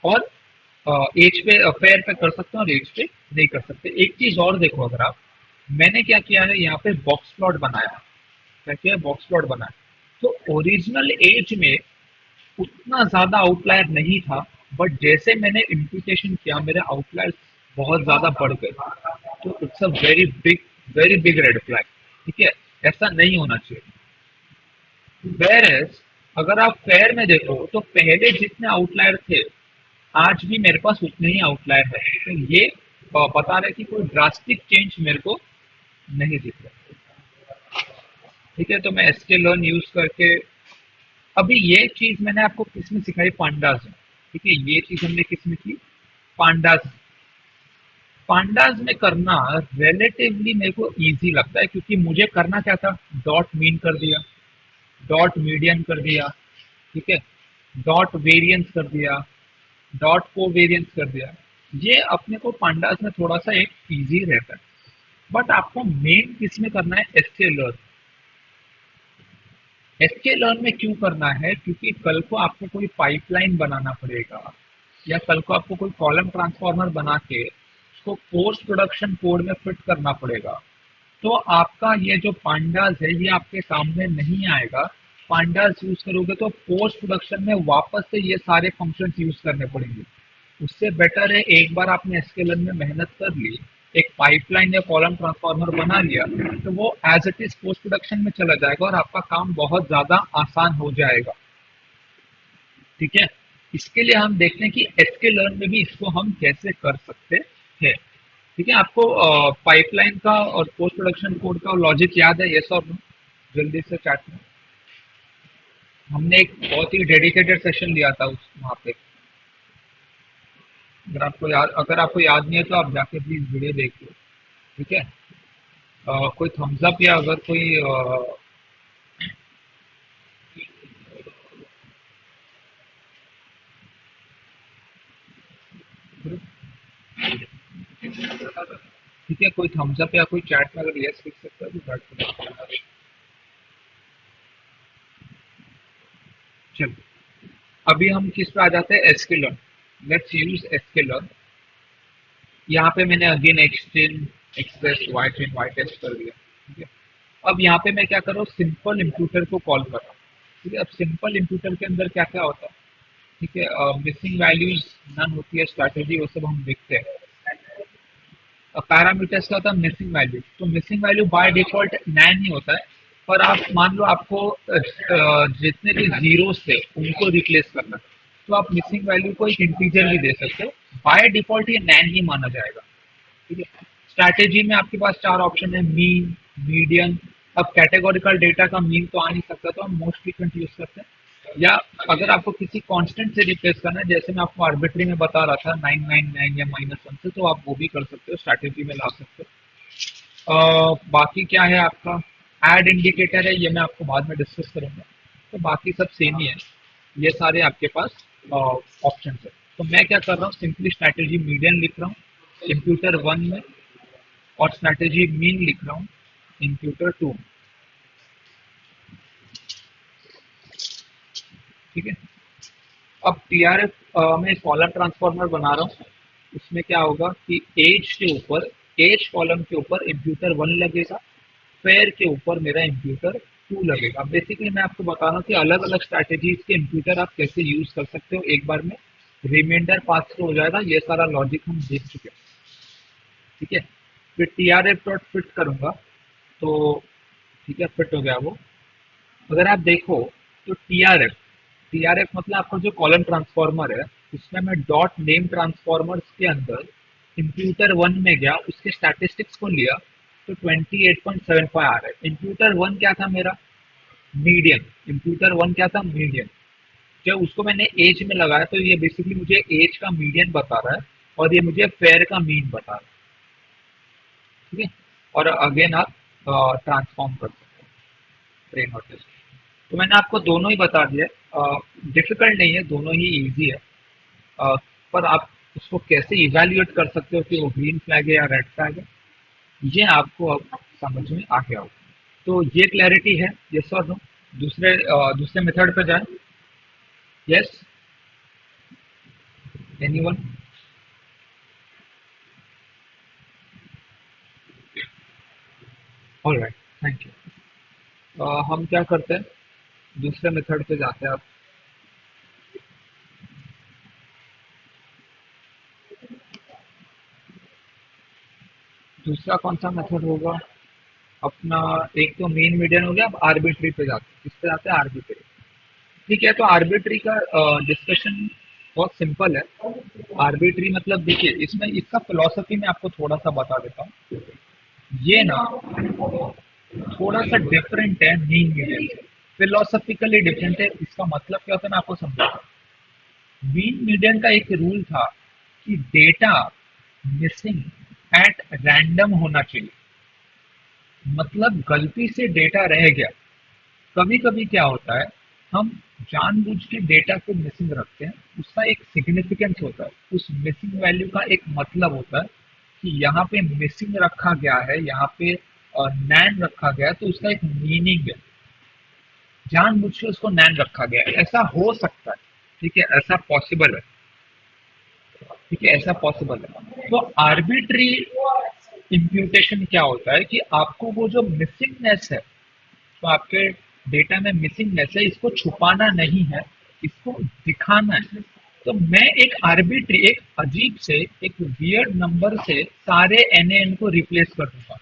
और एज पे फेयर पे कर सकते हैं, और एज पे नहीं कर सकते। एक चीज और देखो, अगर आप, मैंने क्या किया है, यहाँ पे बॉक्स प्लॉट बनाया। क्या किया है, बॉक्स प्लॉट बनाया। तो ओरिजिनल एज में उतना ज्यादा आउटलायर नहीं था, बट जैसे मैंने इम्प्यूटेशन किया मेरे आउटलायर बहुत ज्यादा बढ़ गए। तो it's a very big red flag. ठीक है, ऐसा नहीं होना चाहिए। वेयर अगर आप फेयर में देखो तो पहले जितने आउटलायर थे, आज भी मेरे पास उतने ही आउटलायर है। तो ये बता रहे कि कोई ड्रास्टिक चेंज मेरे को नहीं दिख रहा। ठीक है, तो मैं एसके लर्न यूज करके, अभी ये चीज मैंने आपको किसमें सिखाई, पांडास में। ठीक है, ये चीज हमने किसमें की, पांडास में। पांडास में करना रिलेटिवली मेरे को इजी लगता है, क्योंकि मुझे करना क्या था, डॉट मीन कर दिया, डॉट मीडियन कर दिया। ठीक है, डॉट वेरिएंस कर दिया, डॉट को वेरिएंस कर दिया। ये अपने को पांडास में थोड़ा सा एक इजी रहता है। बट आपको मेन किसमें करना है, एसके लर्न। एसके लर्न में क्यों करना है, क्योंकि कल को आपको कोई पाइपलाइन बनाना पड़ेगा, या कल को आपको कोई कॉलम ट्रांसफॉर्मर बना के उसको पोस्ट प्रोडक्शन कोड में फिट करना पड़ेगा। तो आपका ये जो पांडास है ये आपके सामने नहीं आएगा, पांडास यूज करोगे तो पोस्ट प्रोडक्शन में वापस से ये सारे फंक्शंस यूज करने पड़ेंगे। उससे बेटर है एक बार आपने एसक्यूएल में मेहनत कर ली, एक पाइपलाइन या कॉलम ट्रांसफार्मर बना लिया, तो वो age it is post production में चला जाएगा और आपका काम बहुत ज्यादा आसान हो जाएगा। ठीक है, इसके लिए हम देखते हैं कि एसक्यूएल में भी इसको हम कैसे कर सकते हैं। ठीक है, आपको पाइपलाइन का और पोस्ट प्रोडक्शन कोड का लॉजिक याद है? यस और नो, जल्दी से चैट में। हमने एक बहुत ही डेडिकेटेड सेशन लिया था उस वहाँ पे। अगर आपको याद नहीं है तो आप जाके प्लीज वीडियो देख लो। ठीक है, कोई थम्स अप या अगर कोई ठीक है, कोई थम्स अप या कोई चैट में अगर यस लिख सकता है तो चैट कर। चलो, अभी हम किस पे आ जाते हैं? एसक्यूएल। Let's use SQL. यहाँ पे मैंने again exchange express Y chain Y test कर दिया। ठीक है, अब यहाँ पे मैं क्या कर रहा हूँ, सिंपल इम्प्यूटर को कॉल कर रहा हूँ। ठीक है, अब सिंपल इम्प्यूटर के अंदर क्या क्या होता है? ठीक है, मिसिंग वैल्यूज नन होती है, स्ट्रैटेजी वो सब हम देखते हैं। पैरामीटर्स का होता है मिसिंग वैल्यू, तो मिसिंग वैल्यू बाय डिफॉल्ट नैन ही होता है। पर आप मान लो आपको जितने भी जीरो थे उनको रिप्लेस करना है, तो आप मिसिंग वैल्यू को एक इंटीजर भी दे सकते हो। बाय डिफॉल्ट ये नैन ही माना जाएगा। ठीक है, स्ट्रैटेजी में आपके पास चार ऑप्शन है, मीन, मीडियन। अब कैटेगोरिकल डेटा का मीन तो आ नहीं सकता, तो हम मोस्ट फ्रीक्वेंट यूज करते हैं। या अगर आपको किसी कांस्टेंट से रिप्लेस करना है, जैसे मैं आपको आर्बिट्री में बता रहा था 999 या -1 से, तो आप वो भी कर सकते हो, स्ट्रैटेजी में ला सकते हो। बाकी क्या है आपका? एड इंडिकेटर है, ये मैं आपको बाद में डिस्कस करूंगा। तो बाकी सब सेम ही है, ये सारे आपके पास ऑप्शन है। तो मैं क्या कर रहा हूँ, सिंपली स्ट्रैटेजी मीडियन लिख रहा हूँ इंप्यूटर 1 में, और स्ट्रैटेजी मीन लिख रहा हूँ इंप्यूटर 2 में। ठीक है, अब टीआरएफ में कॉलम ट्रांसफॉर्मर बना रहा हूँ। उसमें क्या होगा कि एज के ऊपर, एज कॉलम के ऊपर इम्प्यूटर 1 लगेगा, फेयर के ऊपर मेरा इम्प्यूटर 2 लगेगा। बेसिकली मैं आपको बता रहा हूँ कि अलग अलग स्ट्रैटेजीज के इम्प्यूटर आप कैसे यूज कर सकते हो, एक बार में रिमाइंडर पास हो जाएगा। ये सारा लॉजिक हम देख चुके हैं। ठीक है, फिर T R F dot fit करूंगा, तो ठीक है, फिट हो गया वो। अगर आप देखो तो टीआरएफ मतलब आपका जो कॉलम ट्रांसफॉर्मर है, उसमें मैं डॉट नेम ट्रांसफॉर्मर्स के अंदर इंप्यूटर 1 में गया, उसके स्टैटिस्टिक्स को लिया, तो 28.75 आ रहा है। इंप्यूटर 1 क्या था मेरा? मीडियन। इंप्यूटर 1 क्या था? मीडियन। जब उसको मैंने एज में लगाया तो ये बेसिकली मुझे एज का मीडियन बता रहा है, और ये मुझे फेयर का मीन बता रहा है। ठीक है, और अगेन आप ट्रांसफॉर्म कर सकते हैं ट्रेन और टेस्ट। तो मैंने आपको दोनों ही बता दिया। डिफिकल्ट नहीं है, दोनों ही इजी है। अ, पर आप उसको कैसे इवेल्युएट कर सकते हो कि वो ग्रीन फ्लैग है या रेड फ्लैग है, ये आपको अब समझ में आ गया होगा। तो ये क्लैरिटी है, यस और नो? दूसरे मेथड पे जाए। Yes, anyone? Alright, thank you. हम क्या करते हैं, दूसरे मेथड पे जाते हैं आप। दूसरा कौन सा मेथड होगा अपना? एक तो मेन मीडियन हो गया, अब आर्बिट्री पे जाते हैं। किस पे जाते हैं? आर्बिट्री। ठीक है, तो आर्बिट्री का डिस्कशन बहुत सिंपल है। आर्बिट्री मतलब देखिए, इसमें इसका फिलॉसफी मैं आपको थोड़ा सा बता देता हूँ। ये ना थोड़ा सा डिफरेंट है मीन मीडियन से, फिलोसफिकली डिफरेंट है। इसका मतलब क्या होता है मैं आपको समझाता हूँ। मीन मीडियन का एक रूल था कि डेटा मिसिंग एट रैंडम होना चाहिए, मतलब गलती से डेटा रह गया। कभी कभी क्या होता है, हम जानबूझ के डेटा को मिसिंग रखते हैं, उसका एक सिग्निफिकेंस होता है, उस मिसिंग वैल्यू का एक मतलब होता है कि यहाँ पे मिसिंग रखा गया है, यहाँ पे नैन रखा गया है, तो उसका एक मीनिंग है। जानबूझ के उसको नैन रखा गया है, ऐसा हो सकता है। ठीक है, ऐसा पॉसिबल है। ठीक है, ऐसा पॉसिबल है। तो आर्बिट्री इम्प्यूटेशन क्या होता है कि आपको वो जो मिसिंगनेस है, तो आपके डेटा में मिसिंगनेस है, इसको छुपाना नहीं है, इसको दिखाना है। तो मैं एक आर्बिट्री, एक अजीब से, एक वियर्ड नंबर से सारे एन को रिप्लेस कर दूंगा।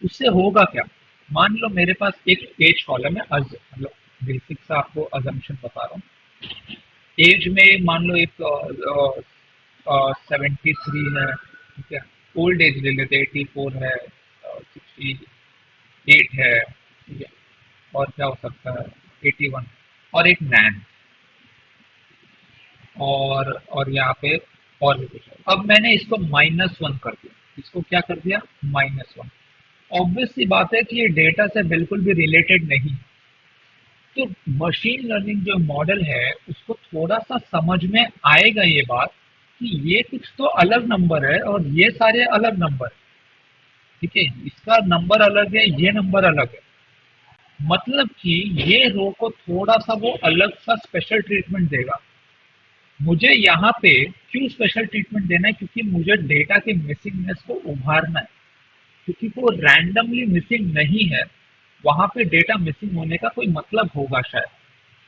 उससे होगा क्या? मान लो मेरे पास एक एज कॉलम है, मतलब बेसिक सा आपको अजम्पशन बता रहा हूँ। एज में मान लो एक 73 है, ठीक है। ओल्ड एज ले लेते, 84 है, 68 है, ठीक है। और क्या हो सकता है, 81, और एक नैन, और यहाँ पे और भी कुछ है। अब मैंने इसको -1 कर दिया, इसको क्या कर दिया, -1। ऑब्वियस सी बात है कि ये डेटा से बिल्कुल भी रिलेटेड नहीं। तो मशीन लर्निंग जो मॉडल है उसको थोड़ा सा समझ में आएगा ये बात कि ये कुछ तो अलग नंबर है और ये सारे अलग नंबर, ठीक है। इसका नंबर अलग है, ये नंबर अलग है, मतलब कि ये रो को थोड़ा सा वो अलग सा स्पेशल ट्रीटमेंट देगा। मुझे यहाँ पे क्यों स्पेशल ट्रीटमेंट देना है, क्योंकि मुझे डेटा के मिसिंगनेस को उभारना है, क्योंकि वो रैंडमली मिसिंग नहीं है। वहां पे डेटा मिसिंग होने का कोई मतलब होगा शायद,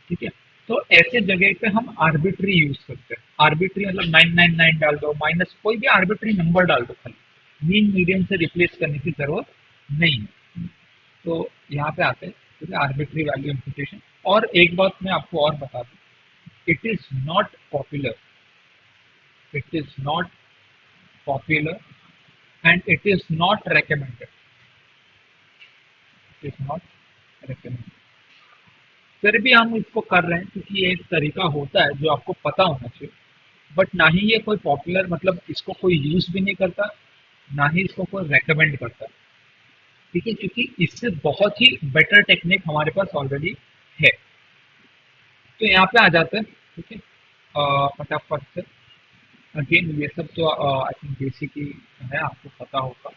ठीक है। तो ऐसे जगह पे हम आर्बिट्री यूज करते हैं। आर्बिट्री मतलब 999 डाल दो, माइनस कोई भी आर्बिट्री नंबर डाल दो, खाली मीन मीडियम से रिप्लेस करने की जरूरत नहीं है। तो यहाँ पे आते हैं, ठीक है, आर्बिट्री वैल्यू इम्प्यूटेशन। और एक बात मैं आपको और बता दूं, it is not popular, it is not popular and it is not recommended, it is not recommended। फिर भी हम इसको कर रहे हैं क्योंकि ये एक तरीका होता है जो आपको पता होना चाहिए। बट ना ही ये कोई पॉपुलर, मतलब इसको कोई यूज भी नहीं करता, ना ही इसको कोई रेकमेंड करता, ठीक है, क्योंकि इससे बहुत ही बेटर टेक्निक हमारे पास ऑलरेडी है। तो यहाँ पे आ जाते हैं, ठीक है। फटाफट से, अगेन ये सब तो आई थिंक बेसिक ही है, आपको पता होगा।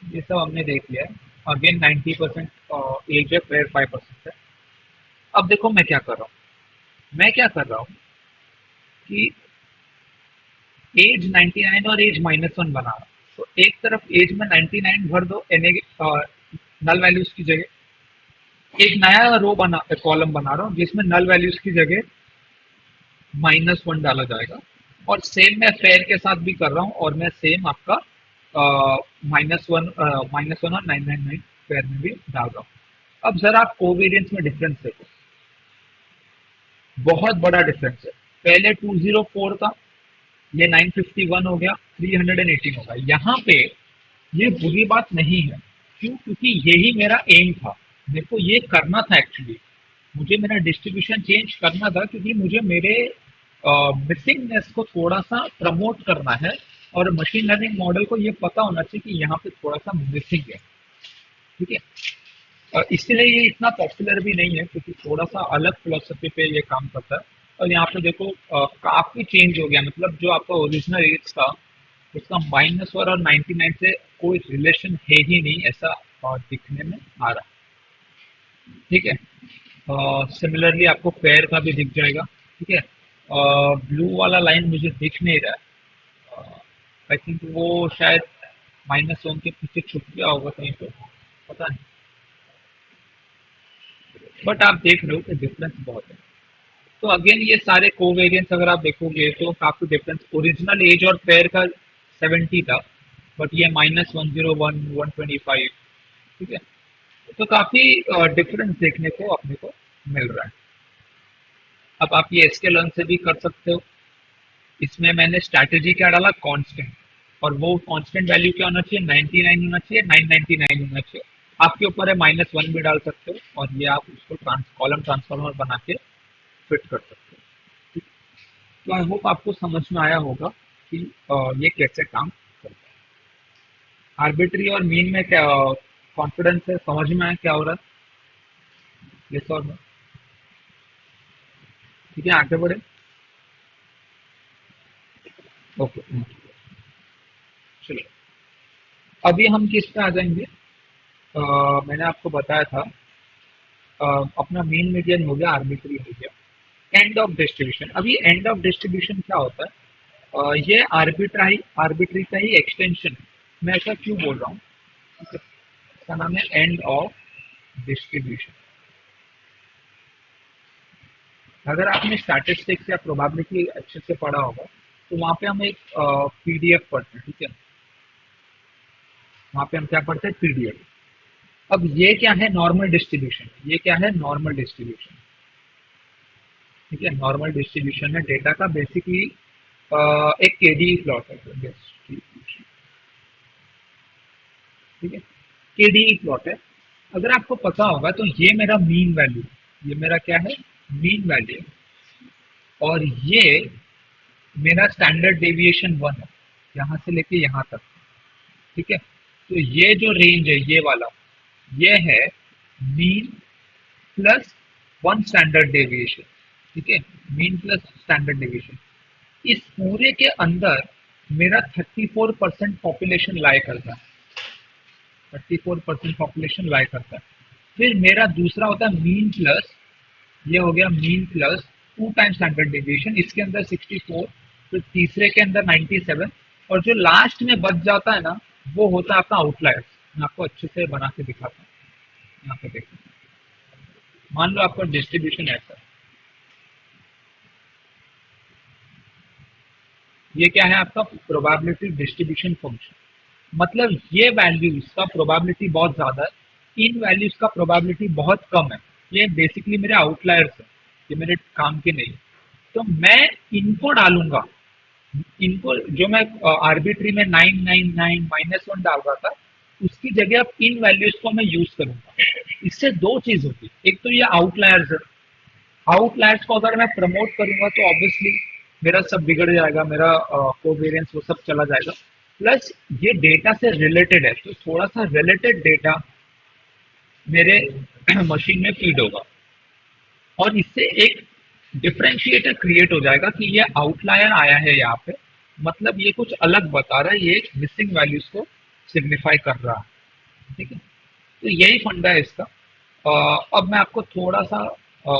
ये सब हमने देख लिया है। अगेन 90% एज है, फिर 5% है। अब देखो मैं क्या कर रहा हूँ, मैं क्या कर रहा हूँ कि एज 99 और एज -1 बना रहा हूं। तो एक तरफ एज में 99 भर दो नल वैल्यूज की जगह, एक नया रो बना, कॉलम बना रहा हूँ जिसमें नल वैल्यूज की जगह -1 डाला जाएगा। और सेम मैं फेयर के साथ भी कर रहा हूँ, और मैं सेम आपका -1 और 999 फेयर में भी डाल रहा हूँ। अब जरा आप कोवेरियंस में डिफरेंस देखो, बहुत बड़ा डिफरेंस है। पहले 204 था, ये 951 हो गया, 318 होगा। यहाँ पे ये बुरी बात नहीं है, क्यों? क्योंकि यही मेरा एम था, मेरे को ये करना था एक्चुअली। मुझे मेरा डिस्ट्रीब्यूशन चेंज करना था क्योंकि मुझे मेरे मिसिंगनेस को थोड़ा सा प्रमोट करना है, और मशीन लर्निंग मॉडल को ये पता होना चाहिए कि यहाँ पे थोड़ा सा मिसिंग है, ठीक है। इसलिए ये इतना पॉपुलर भी नहीं है, क्योंकि थोड़ा सा अलग फिलोसफी पे ये काम करता है। और यहाँ पे देखो काफी चेंज हो गया, मतलब जो आपका ओरिजिनल एज था उसका -1 और 99 से कोई रिलेशन है ही नहीं, ऐसा दिखने में आ रहा है, ठीक है। सिमिलरली आपको पेयर का भी दिख जाएगा, ठीक है। ब्लू वाला लाइन मुझे दिख नहीं रहा है, आई थिंक वो शायद -1 के पीछे छुप गया होगा कहीं पे, पता नहीं। बट आप देख रहे हो कि डिफरेंस बहुत है। तो अगेन ये सारे कोवेरियंस अगर आप देखोगे तो काफी डिफरेंस, ओरिजिनल एज और पेयर का 70 था, बट ये -101, 125, ठीक है। तो काफी डिफरेंस देखने को अपने को मिल रहा है। अब आप ये एसके लर्न से भी कर सकते हो। इसमें मैंने स्ट्रैटेजी क्या डाला, कांस्टेंट, और वो कांस्टेंट वैल्यू क्या होना चाहिए, 99 होना चाहिए, 999 होना चाहिए। आपके ऊपर है, -1 भी डाल सकते हो, और ये आप उसको कॉलम ट्रांसफॉर्मर बना के फिट कर सकते हो, ठीक। तो आई होप आपको समझ में आया होगा कि ये कैसे काम करता है। आर्बिट्री और मीन में क्या कॉन्फिडेंस है, समझ में आया क्या हो रहा है, ये और no? ठीक है, आगे बढ़े। ओके, चलिए अभी हम किस पे आ जाएंगे। मैंने आपको बताया था, अपना मीन मीडियन हो गया, आर्बिट्री हो गया, एंड ऑफ डिस्ट्रीब्यूशन। अभी एंड ऑफ डिस्ट्रीब्यूशन क्या होता है, ये आर्बिट्री का ही एक्सटेंशन है। मैं ऐसा क्यों बोल रहा हूँ, इसका नाम है एंड ऑफ डिस्ट्रीब्यूशन। अगर आपने स्टैटिस्टिक्स या प्रोबेबिलिटी अच्छे से पढ़ा होगा तो वहां पे हम एक पीडीएफ पढ़ते हैं, ठीक है। वहां पे हम क्या पढ़ते हैं, पीडीएफ। अब ये क्या है, नॉर्मल डिस्ट्रीब्यूशन। ये क्या है, नॉर्मल डिस्ट्रीब्यूशन, ठीक है। नॉर्मल डिस्ट्रीब्यूशन है डेटा का, बेसिकली एक केडीई प्लॉट है डिस्ट्रीब्यूशन, ठीक है। केडीई प्लॉट है। अगर आपको पता होगा तो ये मेरा मीन वैल्यू, ये मेरा क्या है, मीन वैल्यू, और ये मेरा स्टैंडर्ड डेविएशन 1 है, यहाँ से लेके यहाँ तक, ठीक है। तो ये जो रेंज है ये वाला, ये है मीन प्लस 1 स्टैंडर्ड डेविएशन, ठीक है। Mean plus standard deviation. इस पूरे के अंदर मेरा 34% पॉपुलेशन लाई करता है, 34% पॉपुलेशन लाई करता है। फिर मेरा दूसरा होता है मीन प्लस, ये हो गया mean plus 2 times standard deviation, इसके अंदर 64, फिर तीसरे के अंदर 97, और जो लास्ट में बच जाता है ना, वो होता है आपका आउटलायर्स। मैं आपको अच्छे से बना के दिखाता हूँ, यहाँ पे देखो। मान लो आपका डिस्ट्रीब्यूशन ऐसा है, ये क्या है आपका प्रोबेबिलिटी डिस्ट्रीब्यूशन फंक्शन। मतलब ये वैल्यूज का प्रोबेबिलिटी बहुत ज्यादा है, इन वैल्यूज का प्रोबेबिलिटी बहुत कम है। ये बेसिकली मेरे आउटलायर्स है, ये मेरे काम के नहीं। तो मैं इनको डालूंगा, इनको जो मैं आर्बिट्री में 999 -1 डाल रहा था, उसकी जगह अब इन वैल्यूज को मैं यूज करूंगा। इससे दो चीज होती है, एक तो ये आउटलायर्स है, आउटलायर्स को अगर मैं प्रमोट करूंगा तो ऑब्वियसली मेरा सब बिगड़ जाएगा, मेरा कोवेरियंस वो सब चला जाएगा। प्लस ये डेटा से रिलेटेड है, तो थोड़ा सा रिलेटेड डेटा मेरे मशीन में फीड होगा, और इससे एक डिफरेंशिएटर क्रिएट हो जाएगा कि ये आउटलायर आया है यहाँ पे, मतलब ये कुछ अलग बता रहा है, ये मिसिंग वैल्यूज को सिग्निफाई कर रहा है, ठीक है। तो यही फंडा है इसका। अब मैं आपको थोड़ा सा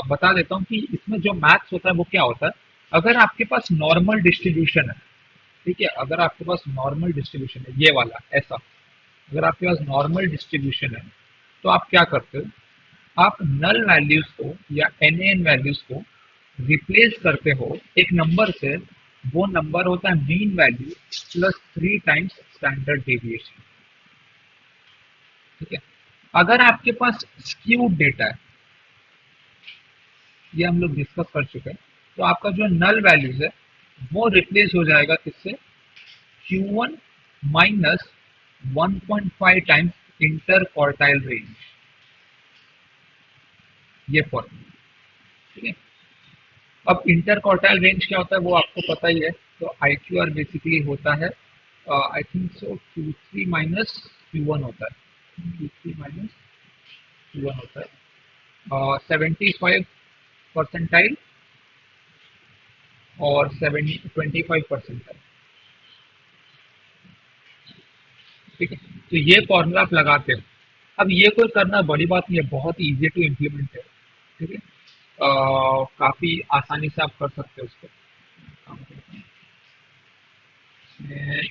बता देता हूँ कि इसमें जो मैथ्स होता है वो क्या होता है। अगर आपके पास नॉर्मल डिस्ट्रीब्यूशन है, ठीक है, अगर आपके पास नॉर्मल डिस्ट्रीब्यूशन है, ये वाला ऐसा, अगर आपके पास नॉर्मल डिस्ट्रीब्यूशन है, तो आप क्या करते हो, आप नल वैल्यूज को या एन वैल्यूज को रिप्लेस करते हो एक नंबर से। वो नंबर होता है mean value plus 3 times standard deviation, ठीक है। अगर आपके पास स्क्यूड डेटा है, ये हम लोग डिस्कस कर चुके हैं, तो आपका जो नल वैल्यूज है वो रिप्लेस हो जाएगा किससे, Q1 minus 1.5 times inter quartile range, ये फॉर्मूला, ठीक है। अब इंटर क्वार्टाइल रेंज क्या होता है वो आपको पता ही है। तो IQR बेसिकली होता है, I think so Q3 minus Q1 होता है, Q3 माइनस Q1 होता है, 75 परसेंटाइल और 25 परसेंटाइल, ठीक है। तो ये फॉर्मूला आप लगाते हो। अब ये कोई करना बड़ी बात नहीं है, बहुत इजी टू इम्प्लीमेंट है, ठीक है। काफी आसानी से आप कर सकते हो उसको। काम करते हैं। इसमें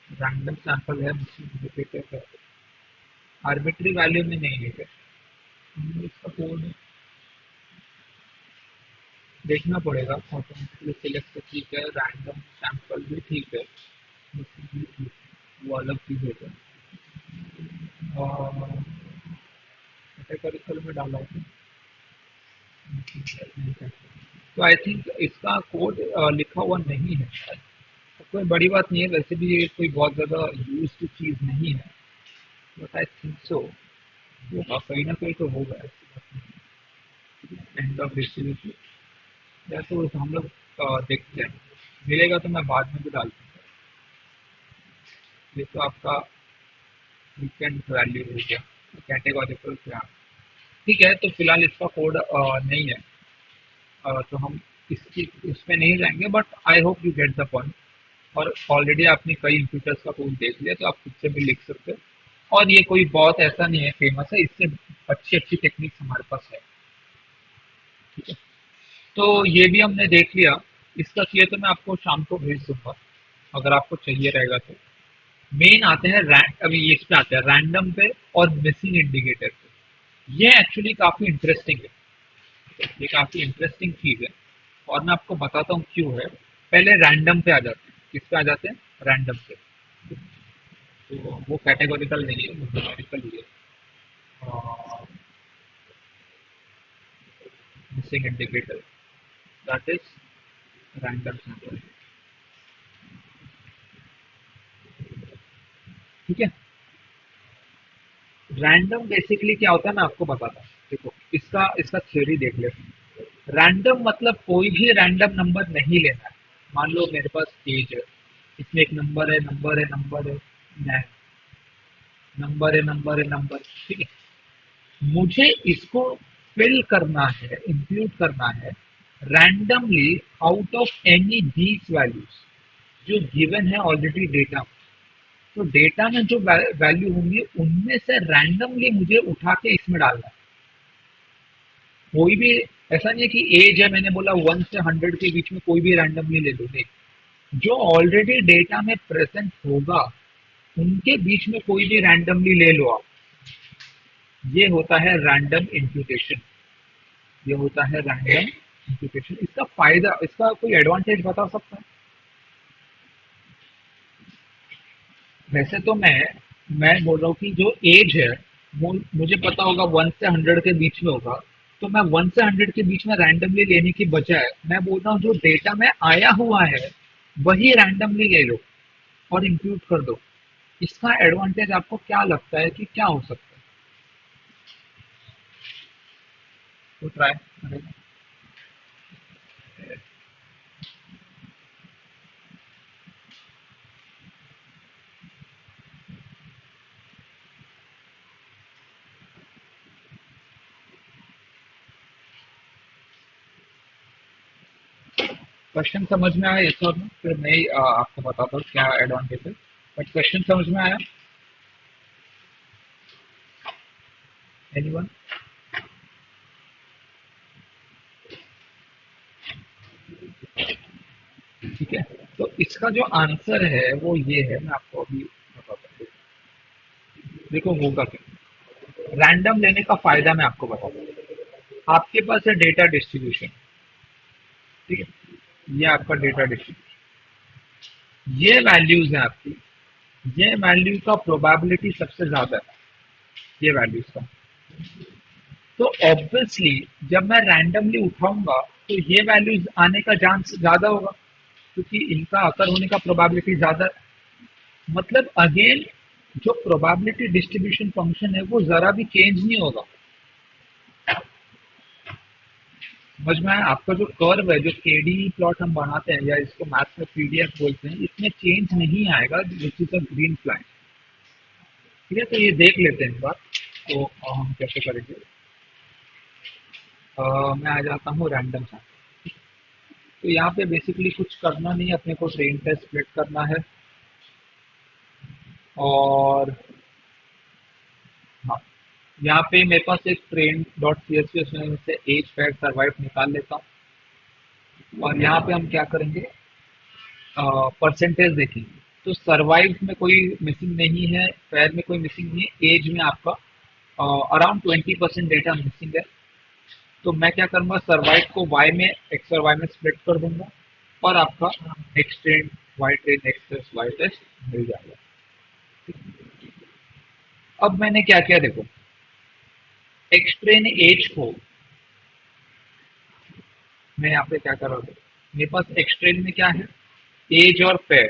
रैंडम सैंपल है, रिपीटेड, आर्बिट्री वैल्यू में नहीं है, इसका कोड देखना पड़ेगा। ऑटोमेटिकली सिलेक्ट तो ठीक है, रैंडम सैंपल भी ठीक है, भी ठीक है, वो अलग चीज है। और करिकुलम में डाला है, तो आई थिंक इसका कोड लिखा हुआ नहीं है शायद। तो कोई बड़ी बात नहीं है, वैसे भी ये कोई बहुत ज़्यादा यूज चीज़ नहीं है, बट आई थिंक सो होगा, कहीं ना कहीं तो होगा, ऐसी बात नहीं। एंड ऑफ डिस्ट्रीब्यूशन या तो हम लोग देखते हैं, मिलेगा तो मैं बाद में भी डाल दूँगा। ये तो आपका वीकेंड वैल्यू हो गया, कैटेगोरिकल क्या, ठीक है। तो फिलहाल इसका कोड नहीं है, तो हम इसकी इसमें नहीं जाएंगे, but I hope you get the point. और ऑलरेडी आपने कई इंप्यूटर्स का कोड देख लिया, तो आप खुद से भी लिख सकते हो। और ये कोई बहुत ऐसा नहीं है फेमस है, इससे अच्छी अच्छी टेक्निक्स हमारे पास है, ठीक है। तो ये भी हमने देख लिया, इसका चाहिए तो मैं आपको शाम को भेज दूंगा। अगर आपको चाहिए रहेगा तो। मेन आते हैं अभी ये इस पे आते हैं रैंडम पे और मिसिंग इंडिकेटर पे। ये एक्चुअली काफी इंटरेस्टिंग है, ये काफी इंटरेस्टिंग चीज है और मैं आपको बताता हूँ क्यों है। पहले रैंडम पे आ जाते हैं, किस पे आ जाते हैं, रैंडम पे। तो वो कैटेगोरिकल नहीं है, वो न्यूमेरिकल ही है। Missing indicator that is random sample. ठीक है। रैंडम बेसिकली क्या होता है मैं आपको बताता हूँ। देखो इसका इसका थ्योरी देख लेते हैं। रैंडम मतलब कोई भी रैंडम नंबर नहीं लेना है। मान लो मेरे पास एज है, इसमें एक नंबर है, नंबर है, नंबर है, नंबर है, नंबर है, नंबर, ठीक है। मुझे इसको फिल करना है, इंक्लूड करना है randomly out of any these values जो गिवन है ऑलरेडी डेटा। तो डेटा में जो वैल्यू होंगी उनमें से रैंडमली मुझे उठा के इसमें डालना है। कोई भी ऐसा नहीं है कि एज है, मैंने बोला 1 से 100 के बीच में कोई भी रैंडमली ले लो, नहीं। जो ऑलरेडी डेटा में प्रेजेंट होगा उनके बीच में कोई भी रैंडमली ले लो आप। ये होता है रैंडम इम्प्यूटेशन। ये होता है रैंडम इम्प्यूटेशन। इसका फायदा, इसका कोई एडवांटेज बता सकता है? वैसे तो मैं बोल रहा हूँ कि जो एज है वो मुझे पता होगा 1 से 100 के बीच में होगा। तो मैं 1 से 100 के बीच में रैंडमली लेने की बजाय मैं बोल रहा हूँ जो डेटा में आया हुआ है वही रैंडमली ले लो और इंक्लूड कर दो। इसका एडवांटेज आपको क्या लगता है कि क्या हो सकता है? तो ट्राई करेगा। क्वेश्चन समझ में आया ये सब? फिर मैं आपको बताता हूँ क्या एडवांटेज है। बट क्वेश्चन समझ में आया? एनीवन? ठीक है। तो इसका जो आंसर है वो ये है, मैं आपको अभी बताता हूँ। देखो होगा क्या, रैंडम लेने का फायदा मैं आपको बताता हूँ। आपके पास है डेटा डिस्ट्रीब्यूशन, ठीक है। ये आपका डेटा डिस्ट्रीब्यूशन, ये वैल्यूज है आपकी। ये वैल्यू का प्रोबेबिलिटी सबसे ज्यादा है, ये वैल्यूज का। तो ऑब्वियसली जब मैं रैंडमली उठाऊंगा तो ये वैल्यूज आने का चांस ज्यादा होगा, क्योंकि इनका अकर होने का प्रोबेबिलिटी ज्यादा है। मतलब अगेन जो प्रोबेबिलिटी डिस्ट्रीब्यूशन फंक्शन है वो जरा भी चेंज नहीं होगा। समझ में आया? आपका जो कर्व है, जो केडी प्लॉट हम बनाते हैं या इसको मैथ्स में पीडीएफ बोलते हैं, इसमें चेंज नहीं आएगा which is a green flag. ठीक है, तो ये देख लेते हैं इस बार। तो हम कैसे करेंगे? मैं आ जाता हूँ रैंडम सा। तो यहाँ पे बेसिकली कुछ करना नहीं है, अपने को ट्रेन टेस्ट स्प्लिट करना है। और हाँ, यहाँ पे मेरे पास एक train dot C S P से एज फैक्ट सर्वाइव निकाल लेता हूँ। और यहाँ पे हम क्या करेंगे, परसेंटेज देखेंगे। तो सर्वाइव में कोई मिसिंग नहीं है, फेयर में कोई मिसिंग नहीं है, एज में आपका अराउंड 20% डेटा मिसिंग है। तो मैं क्या करूँगा, सर्वाइव को वाई में, एक्स और वाई में स्प्लिट कर दूंगा और आपका x train y train x plus y test मिल जाएगा। अब मैंने क्या किया देखो, एक्स ट्रेन एज को मैं यहाँ पे क्या कर रहा हूँ, मेरे पास एक्स ट्रेन में क्या है, एज और फेयर,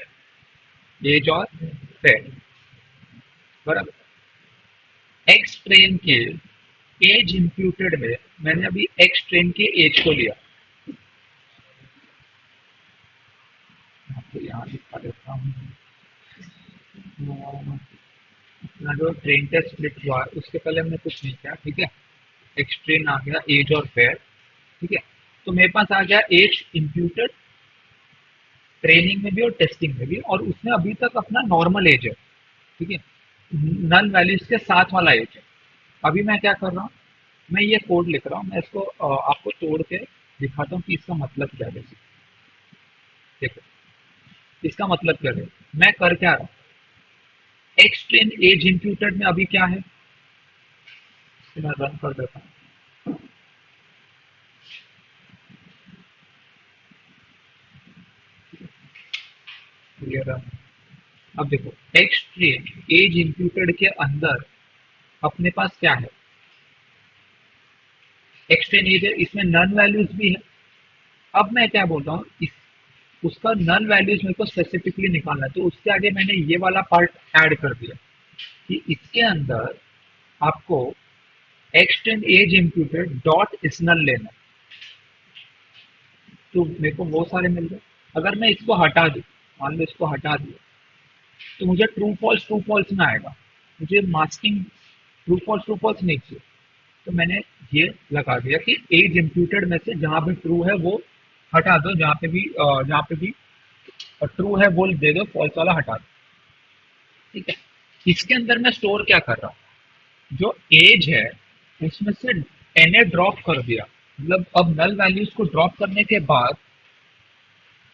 एज और फेयर, बराबर। एक्स ट्रेन के एज इंप्यूटेड में मैंने अभी एक्स ट्रेन के एज को लिया। आपको यहाँ दिखा देता हूँ। अपना जो ट्रेन टेस्ट स्प्लिट हुआ उसके पहले हमने कुछ नहीं किया, ठीक है। एक्स ट्रेन आ गया, एज और फेयर, ठीक है। तो मेरे पास आ गया एज इंप्यूटेड ट्रेनिंग में भी और टेस्टिंग में भी, और उसमें अभी तक अपना नॉर्मल एज है, ठीक है। नल वैल्यूज के साथ वाला एज है। अभी मैं क्या कर रहा हूँ, मैं ये कोड लिख रहा हूँ, मैं इसको आपको तोड़ के दिखाता हूँ कि इसका मतलब क्या है। देखो, इसका मतलब क्या है, मैं कर क्या रहा हूँ, एक्सट्रेन एज इम्प्यूटेड में अभी क्या है, इसे मैं रन कर देता हूँ। ये रन। अब देखो, एक्सट्रेन एज इम्प्यूटेड के अंदर अपने पास क्या है, एक्सट्रेन एज है, इसमें नन वैल्यूज भी है। अब मैं क्या बोल रहा हूँ, इस उसका नल वैल्यूज मेरे को स्पेसिफिकली निकालना है, तो उसके आगे मैंने ये वाला पार्ट ऐड कर दिया कि इसके अंदर आपको एक्सटेंड एज इम्प्यूटेड डॉट इस नल लेना है। तो मेरे को वो सारे मिल गए। अगर मैं इसको हटा दूँ, मान लो इसको हटा दिया, तो मुझे ट्रू फॉल्स में आएगा, मुझे मास्किंग ट्रू फॉल्स नहीं चाहिए। तो मैंने ये लगा दिया कि एज इम्प्यूटेड में से जहां भी ट्रू है वो हटा दो, जहां पे भी ट्रू है वो दे दो, फॉल्स वाला हटा दो। ठीक है, इसके अंदर मैं स्टोर क्या कर रहा हूँ, जो एज है उसमें से एन ड्रॉप कर दिया, मतलब अब नल वैल्यूज को ड्रॉप करने के बाद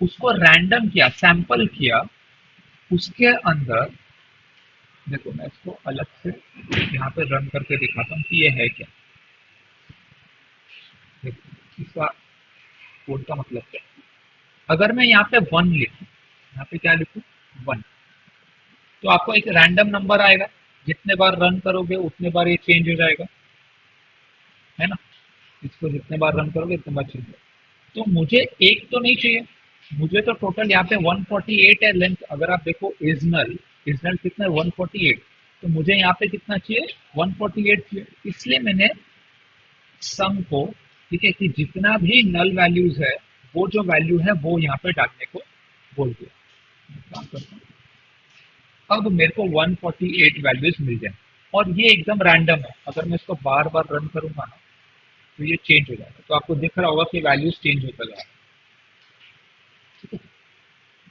उसको रैंडम किया, सैंपल किया, उसके अंदर देखो मैं इसको अलग से यहाँ पे रन करके दिखाता हूँ कि ये है क्या। देखो इसका कोड का मतलब क्या है। अगर मैं यहाँ पे वन लिखूँ, यहाँ पे क्या लिखूँ, वन, तो आपको एक रैंडम नंबर आएगा, जितने बार रन करोगे उतने बार ये चेंज हो जाएगा, है ना। इसको जितने बार रन करोगे उतने बार चेंज होगा। तो मुझे एक तो नहीं चाहिए, मुझे तो टोटल यहाँ पे 148 है लेंथ। अगर आप देखो इजनल, इजनल कितना है, 148। तो मुझे यहाँ पे कितना चाहिए, 148 चाहिए। इसलिए मैंने सम को, ठीक है, कि जितना भी नल वैल्यूज है वो जो वैल्यू है वो यहाँ पे डालने को बोल दिया। काम करता हूँ, अब मेरे को 148 वैल्यूज मिल जाए, और ये एकदम रैंडम है। अगर मैं इसको बार बार रन करूंगा ना तो ये चेंज हो जाएगा, तो आपको दिख रहा होगा कि वैल्यूज चेंज होता जा रहा है।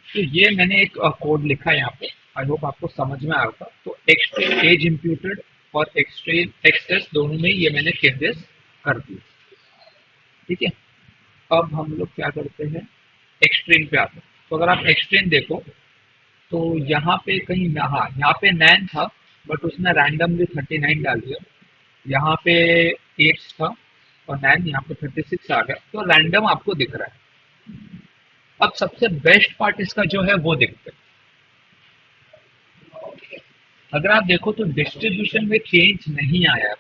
तो ये मैंने एक कोड लिखा है यहाँ पे, आई होप आपको समझ में आया होगा। तो एक्सट्रीम एज इम्प्यूटेड और एक्सट्रीम एक्सेस दोनों में ये मैंने चेंजेस कर दिए। ठीक है, अब हम लोग क्या करते हैं, एक्सट्रीम पे आते हैं। तो अगर आप एक्सट्रीम देखो तो यहाँ पे कहीं, हाँ यहाँ पे 9 था, बट उसने रैंडमली 39 डाल दिया। यहाँ पे 8 था और 9 यहाँ पे 36 आ गया, तो रैंडम आपको दिख रहा है। अब सबसे बेस्ट पार्ट इसका जो है वो देखते हैं। अगर आप देखो तो डिस्ट्रीब्यूशन में चेंज नहीं आया है।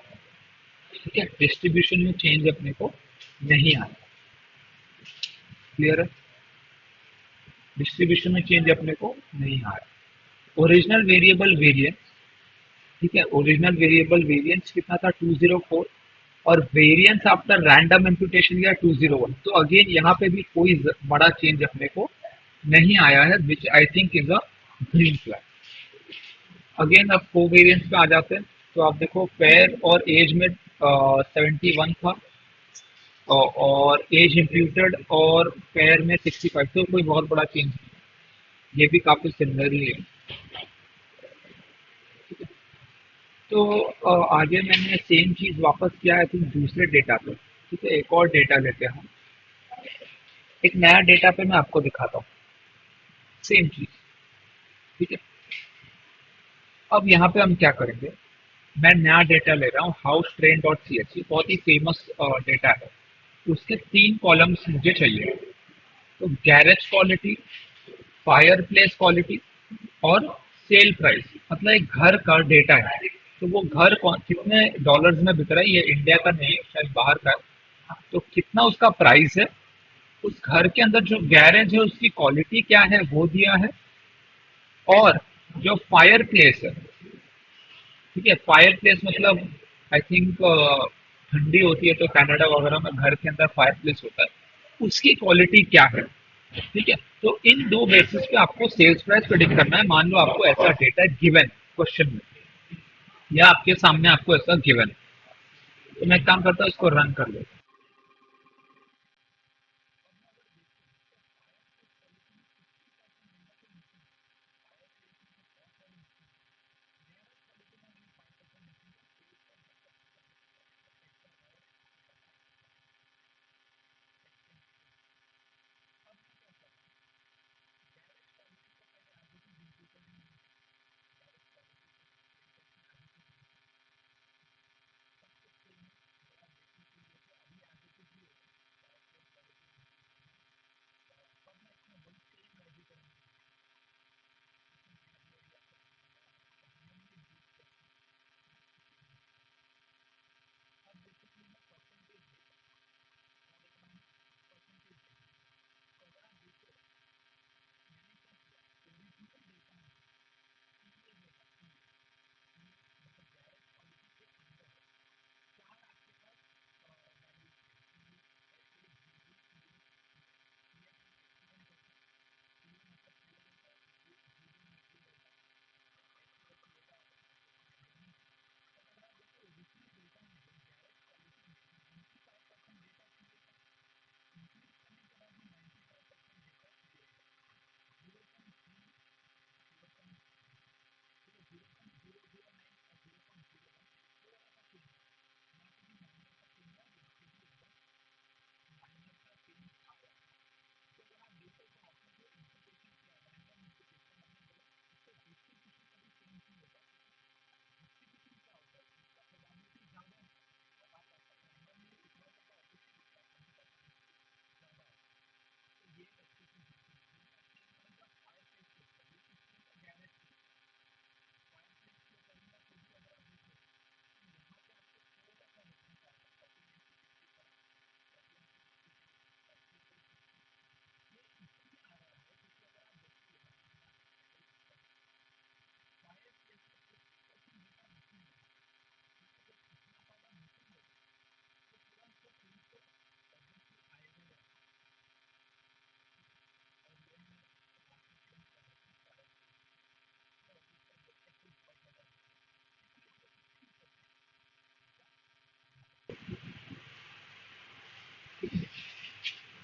ठीक है, डिस्ट्रीब्यूशन में चेंज अपने को नहीं आया। क्लियर है, डिस्ट्रीब्यूशन में चेंज अपने को नहीं आया। ओरिजिनल वेरिएबल वेरिएंस, ठीक है, ओरिजिनल वेरिएबल वेरिएंस कितना था, 204, और वेरिएंस आफ्टर रैंडम इम्प्यूटेशन या 201। तो अगेन यहाँ पे भी कोई बड़ा चेंज अपने को नहीं आया है, which I think is a green flag. Again अब कोवेरिएंस पे आ जाते हैं। तो आप देखो पेयर और एज में 71 था, और एज इम्प्यूटेड और पेयर में 65, तो कोई बहुत बड़ा चेंज नहीं है, ये भी काफी सिमिलर ही है। तो आगे मैंने सेम चीज वापस किया है, फिर दूसरे डेटा पे। ठीक है, एक और डेटा लेते हैं हम, एक नया डेटा पे मैं आपको दिखाता हूँ सेम चीज। ठीक है, अब यहाँ पे हम क्या करेंगे, मैं नया डेटा ले रहा हूँ house train dot C H, बहुत ही फेमस डेटा है। उसके 3 कॉलम्स मुझे चाहिए। तो garage quality, fire place quality और सेल प्राइस, मतलब एक घर का डेटा है। तो वो घर कौन कितने डॉलर्स में बिक रहा है, ये इंडिया का नहीं है, शायद बाहर का है। तो कितना उसका प्राइस है, उस घर के अंदर जो गैरेज है उसकी क्वालिटी क्या है वो दिया है, और जो फायर प्लेस है, ठीक है, फायर प्लेस मतलब आई थिंक ठंडी होती है तो कनाडा वगैरह में घर के अंदर फायर प्लेस होता है, उसकी क्वालिटी क्या है। ठीक है, तो इन दो बेसिस पे आपको सेल्स प्राइस प्रेडिक्ट करना है। मान लो आपको ऐसा डेटा गिवन क्वेश्चन में, या आपके सामने आपको ऐसा गिवन है, तो मैं एक काम करता हूँ इसको रन कर लेता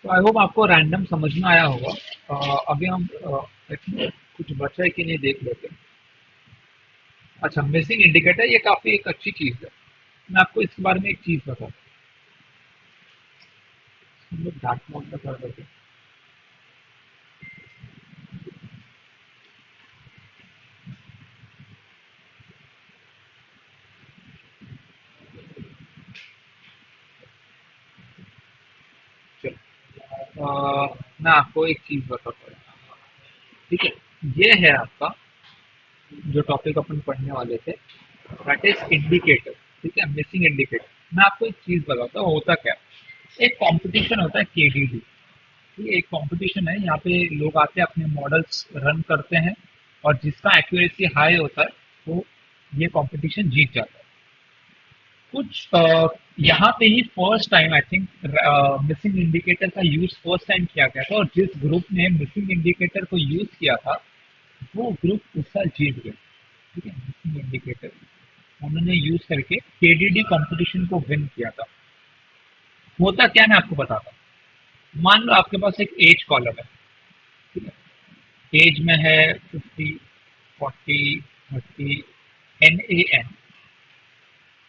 तो आई होप आपको रैंडम समझ में आया होगा। अभी हम कुछ बचा है कि नहीं देख लेते हैं। अच्छा, मिसिंग इंडिकेटर ये काफी एक अच्छी चीज है। मैं आपको इसके बारे में एक चीज बताता हूँ। हम लोग डार्क मोड में कर देते हैं। चलो, मैं आपको एक चीज बताता हूँ। ठीक है, ये है आपका जो टॉपिक अपन पढ़ने वाले थे, दैट इज इंडिकेटर। ठीक है, मिसिंग इंडिकेटर। मैं आपको एक चीज बताता हूँ होता क्या है। एक कंपटीशन होता है केडीडी। ये एक कंपटीशन है, यहाँ पे लोग आते हैं अपने मॉडल्स रन करते हैं, और जिसका एक्यूरेसी हाई होता है वो ये कंपटीशन जीत जाता है। कुछ यहाँ पे ही first time I think missing indicator का यूज फर्स्ट टाइम किया गया था, और जिस ग्रुप ने मिसिंग इंडिकेटर को यूज किया था वो ग्रुप उस साल जीत गया। ठीक है, मिसिंग इंडिकेटर उन्होंने यूज करके केडीडी कंपटीशन को विन किया था। होता क्या, मैं आपको बताता हूँ। मान लो आपके पास एक एज कॉलम है। ठीक है, एज में है 50, 40, 30, NAN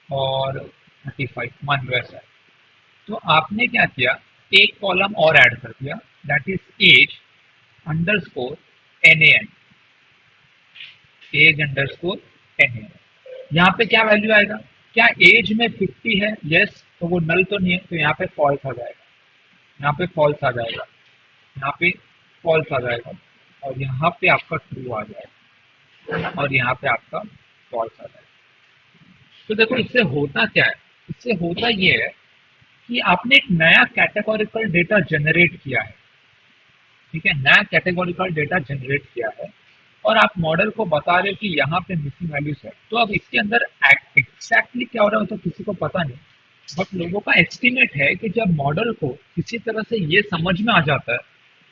और 35, मान लो ऐसा है। तो आपने क्या किया, एक कॉलम और ऐड कर दिया, that is age underscore NAN। Age underscore NAN, यहाँ पे क्या वैल्यू आएगा? क्या एज में 50 है? यस, तो वो नल तो नहीं है, तो यहाँ पे फॉल्स आ जाएगा। यहाँ पे फॉल्स आ जाएगा, यहाँ पे फॉल्स आ जाएगा, और यहाँ पे आपका ट्रू आ जाएगा, और यहाँ पे आपका फॉल्स आ जाएगा। तो देखो इससे होता क्या है, इससे होता ये है कि आपने एक नया कैटेगोरिकल डेटा जनरेट किया है। ठीक है, नया कैटेगोरिकल डेटा जनरेट किया है, और आप मॉडल को बता रहे हो कि यहाँ पे मिसिंग वैल्यूज है। तो अब इसके अंदर एग्जैक्टली क्या हो रहा है तो किसी को पता नहीं, बट लोगों का एस्टिमेट है कि जब मॉडल को किसी तरह से ये समझ में आ जाता है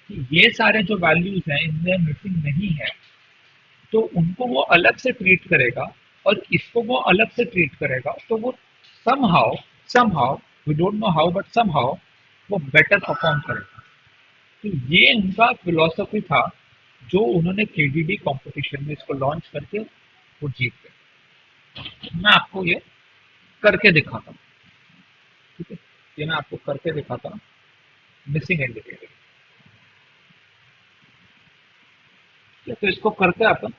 कि ये सारे जो वैल्यूज हैं इनमें मिसिंग नहीं है, तो उनको वो अलग से ट्रीट करेगा, और इसको वो अलग से ट्रीट करेगा, तो वो somehow somehow we don't know how but somehow वो बेटर परफॉर्म करेगा। तो ये उनका फिलॉसफी था, जो उन्होंने केडीडी कंपटीशन में इसको लॉन्च करके वो जीत गए। मैं आपको ये करके दिखाता हूँ। ठीक है, ये मैं आपको करके दिखाता हूँ, मिसिंग इंडिकेटर। तो इसको करके अपन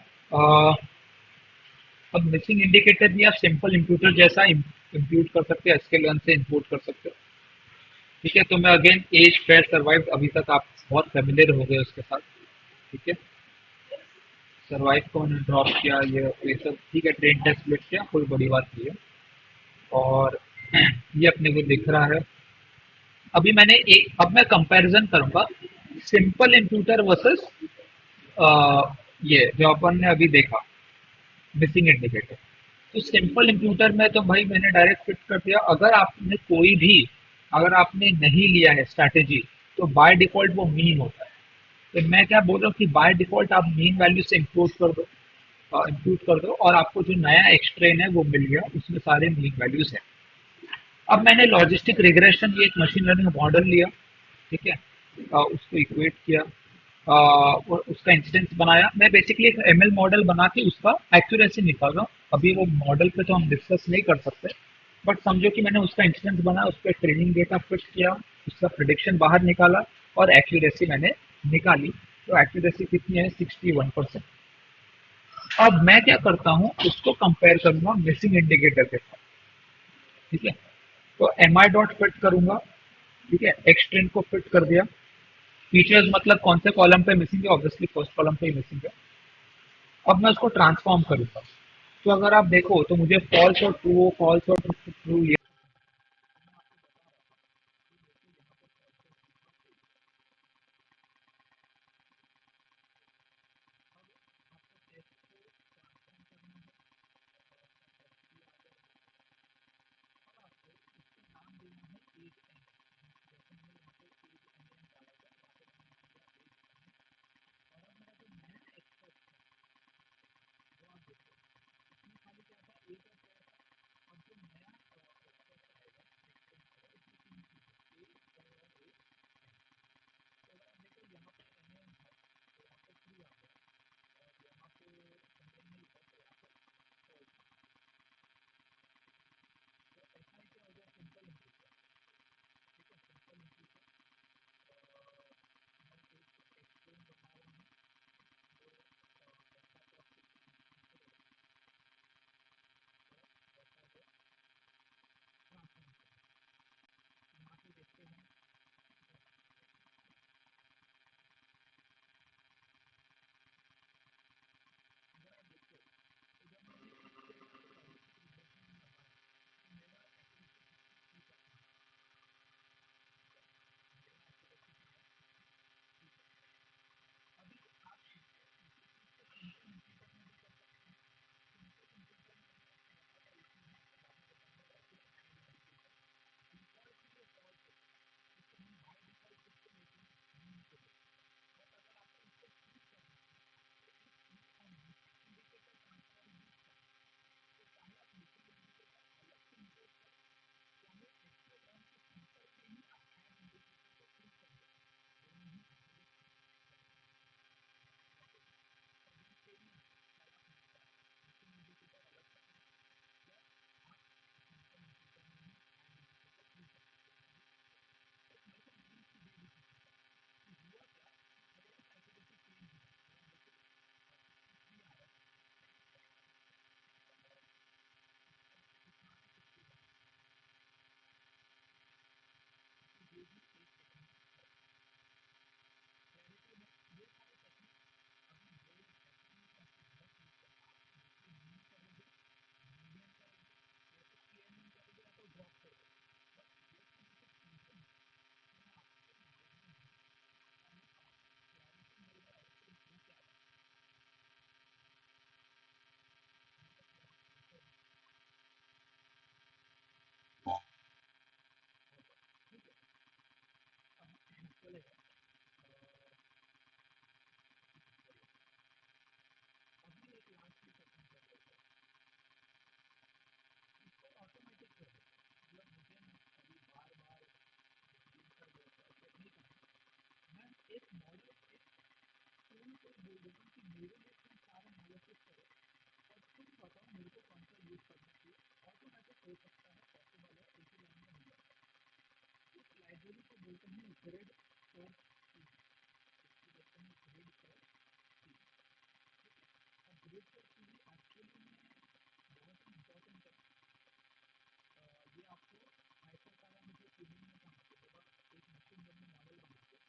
अब मिसिंग इंडिकेटर भी आप सिंपल इंप्यूटर जैसा इंप्यूट कर सकते हैं, एसक्यूएल से इंपोर्ट कर सकते हो। ठीक है, तो मैं अगेन एज फेयर सर्वाइव, अभी तक आप बहुत फेमिलियर हो गए उसके साथ। ठीक है, सर्वाइव को मैंने ड्रॉप किया, ये सब ठीक है, ट्रेन टेस्ट स्प्लिट किया, कोई बड़ी बात नहीं है। और ये अपने को दिख रहा है। अभी मैंने एक, अब मैं कंपैरिजन करूंगा सिंपल इंप्यूटर वर्सेस ये जो अपन ने अभी देखा मिसिंग इंडिकेटर। तो सिंपल इंप्यूटर में तो भाई मैंने डायरेक्ट फिट कर दिया। अगर आपने कोई भी, अगर आपने नहीं लिया है स्ट्रैटेजी, तो बाय डिफॉल्ट वो मीन होता है। तो मैं क्या बोल रहा हूँ कि बाय डिफॉल्ट आप मीन वैल्यू से इंपोर्ट कर दो, इंप्यूट कर दो, और आपको जो नया एक्सट्रेन है वो मिल गया, उसमें सारे मीन वैल्यूज है। अब मैंने लॉजिस्टिक रिग्रेशन, ये एक मशीन लर्निंग मॉडल लिया। ठीक है, उसको इक्वेट किया, और उसका इंस्टेंस बनाया। मैं बेसिकली एक ML मॉडल बना के उसका एक्यूरेसी निकाल रहा हूँ। अभी वो मॉडल पे तो हम डिस्कस नहीं कर सकते, बट समझो कि मैंने उसका इंस्टेंस बनाया, उस पर ट्रेनिंग डेटा फिट किया, उसका प्रिडिक्शन बाहर निकाला, और एक्यूरेसी मैंने निकाली। तो एक्यूरेसी कितनी है? 61%। अब मैं क्या करता हूँ, उसको कंपेयर करूंगा मिसिंग इंडिकेटर के साथ। ठीक है, तो MI डॉट फिट करूंगा। ठीक है, एक्सट्रेंड को फिट कर दिया। फीचर्स मतलब कौन से कॉलम पे मिसिंग है, ऑब्वियसली फर्स्ट कॉलम पे ही मिसिंग है। अब मैं उसको ट्रांसफॉर्म करूंगा। तो अगर आप देखो तो मुझे फॉल्स और ट्रू, फॉल्स और ट्रू, ये एक मॉडल एक टूल को बोल देता हूँ कि मेरे लिए तुम सारा एनालिसिस करो और तुम बताओ मेरे को कौन सा यूज करना चाहिए। ऑटोमेटिक हो सकता है, पॉसिबल है, एक ही लाइन में हो जाता है। इस लाइब्रेरी को बोलते हैं ग्रिड सर्च की, इसको बोलते हैं ग्रिड सर्च की। ठीक है, अब ग्रिड सर्च की एक्चुअली में बहुत ही इंपॉर्टेंट है। ये आपको हाइपर पैरामीटर ट्यूनिंग में काम करेगा। एक मशीन लर्निंग मॉडल बनाते हैं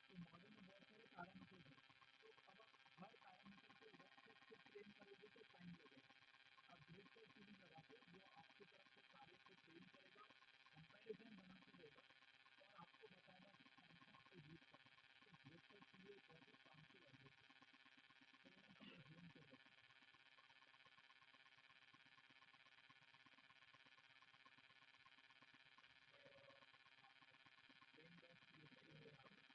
तो मॉडल में बहुत सारे पैरामीटर्स हैं, तो अब आप हर पैरामीटर को वक्त से ट्रेन करोगे तो टाइम लगेगा। आप ग्रिड सर्च ट्यूनिंग लगाते वो आपकी तरफ से सारे को ट्रेन करेगा, कंपैरिजन बनाते रहेगा और आपको बताएगा कि कौन सा आपको यूज करना है। तो ग्रिड सर्च के लिए बहुत ही काम की लाइब्रेरी है। थोड़ा सा मैं जूम कर देता हूँ। ट्रेन डॉट पीएचपी है यहाँ पे।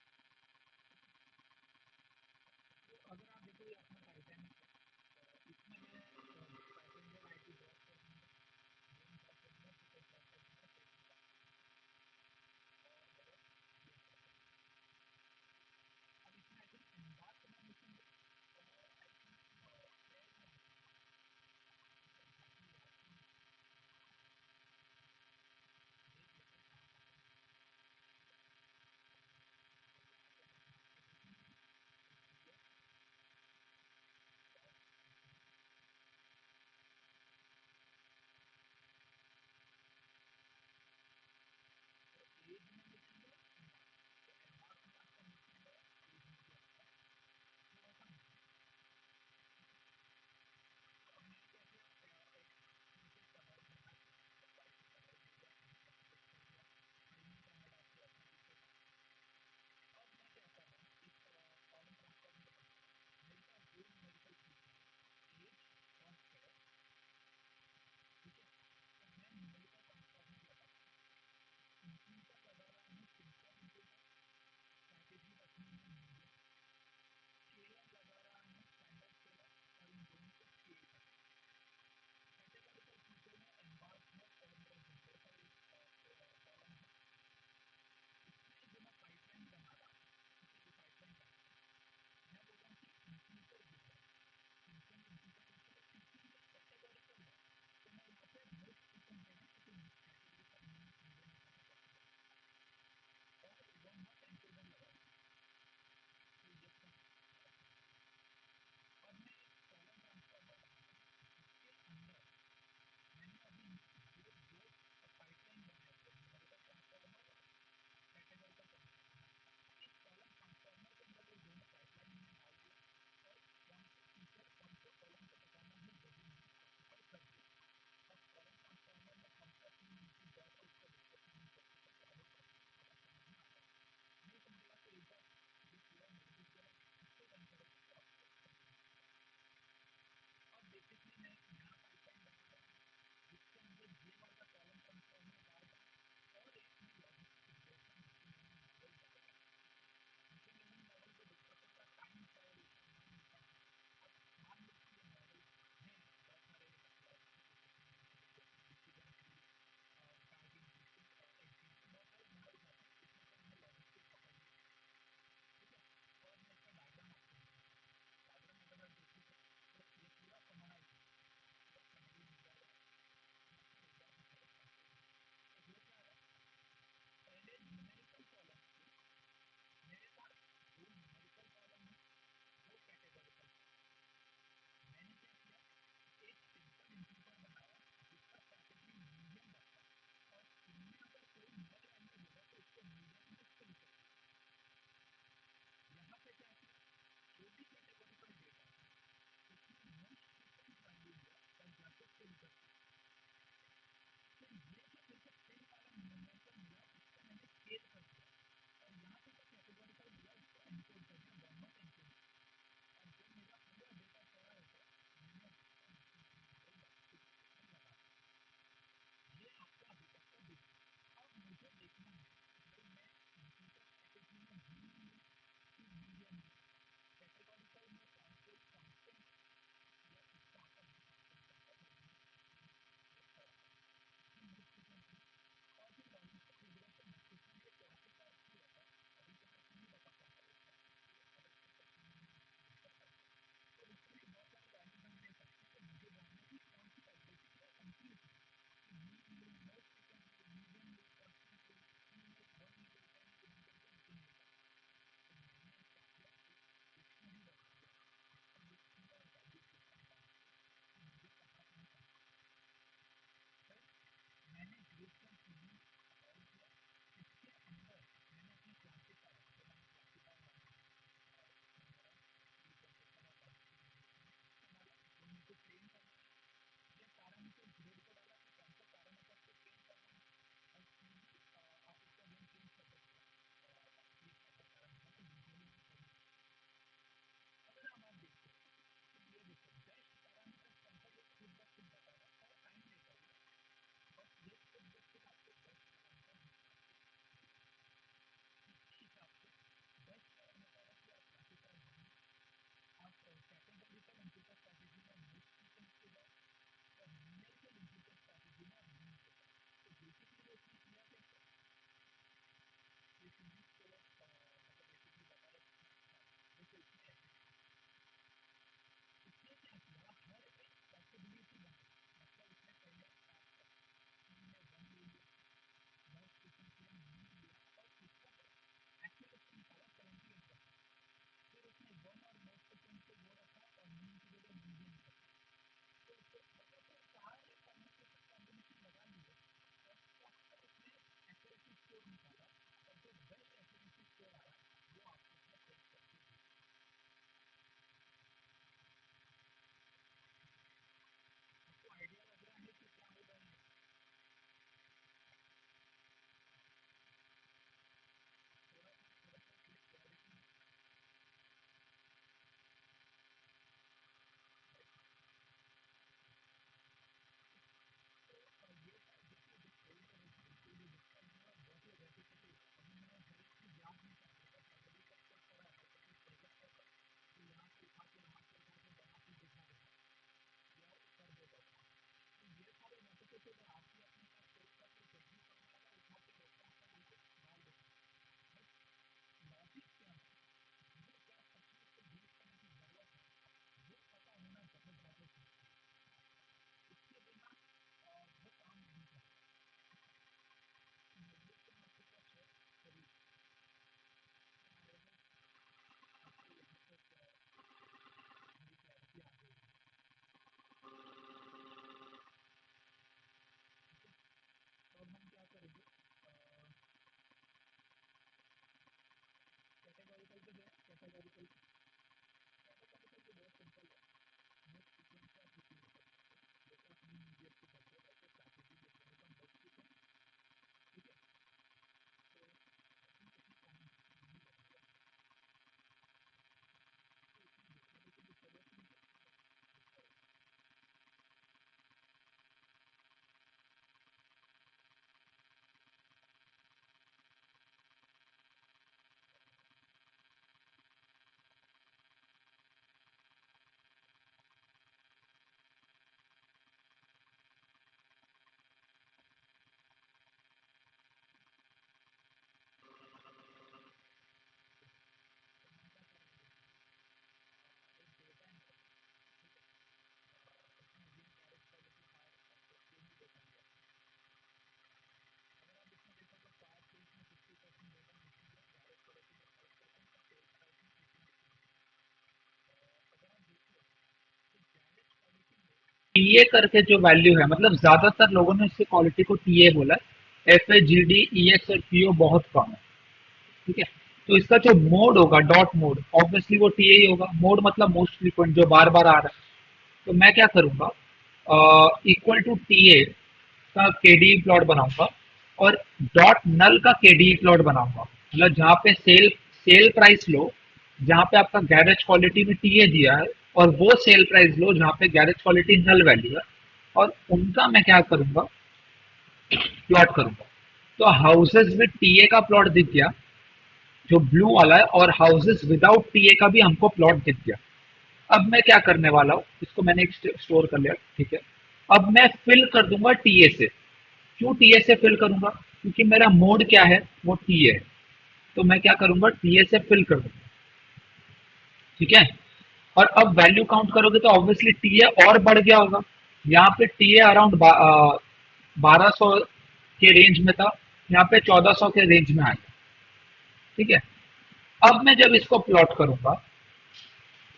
तो अगर आप देखो ये अपना टाइटैनिक है, इसमें मैं पैसेंजर आई टी ड्रॉप कर दूंगा, मेन ड्रॉप करूँगा, टिकट ड्रॉप कर दूंगा, ट्रेन ड्रॉप और ये ड्रॉप कर दूंगा। अब इसमें आई थिंक एम्बार्क करना मिशन है और आई थिंक फेयर में एग्जैक्टली याद नहीं है, देख लेते हैं कहाँ कहाँ पे मिलता है। तो यहाँ पे मैं आपको देखूंगी, तो टीए करके जो वैल्यू है, मतलब ज्यादातर लोगों ने इसकी क्वालिटी को टीए बोला है, F A G D E x और पीओ बहुत कम है। ठीक है, तो इसका जो मोड होगा डॉट मोड, ऑब्वियसली वो टीए ही होगा। मोड मतलब मोस्ट फ्रीक्वेंट, जो बार बार आ रहा है। तो मैं क्या करूंगा, इक्वल टू टीए का केडी प्लॉट बनाऊंगा और डॉट नल का केडी प्लॉट बनाऊंगा। मतलब जहाँ पे सेल सेल प्राइस लो, जहाँ पे आपका गैरेज क्वालिटी में टीए दिया है, और वो सेल प्राइस लो जहाँ पे गैरेज क्वालिटी नल वैल्यू है, और उनका मैं क्या करूंगा, प्लॉट करूंगा। तो हाउसेस विद टीए का प्लॉट दिख गया जो ब्लू वाला है, और हाउसेस विदाउट टीए का भी हमको प्लॉट दिख गया। अब मैं क्या करने वाला हूँ, इसको मैंने एक स्टोर कर लिया। ठीक है, अब मैं फिल कर दूंगा टीए से। क्यों टीए से फिल करूंगा, क्योंकि मेरा मोड क्या है, वो टीए है। तो मैं क्या करूंगा, टीए से फिल कर दूंगा। ठीक है, और अब वैल्यू काउंट करोगे तो ऑब्वियसली टीए और बढ़ गया होगा। यहाँ पे टीए अराउंड 1200 के रेंज में था, यहाँ पे 1400 के रेंज में आया। ठीक है, अब मैं जब इसको प्लॉट करूंगा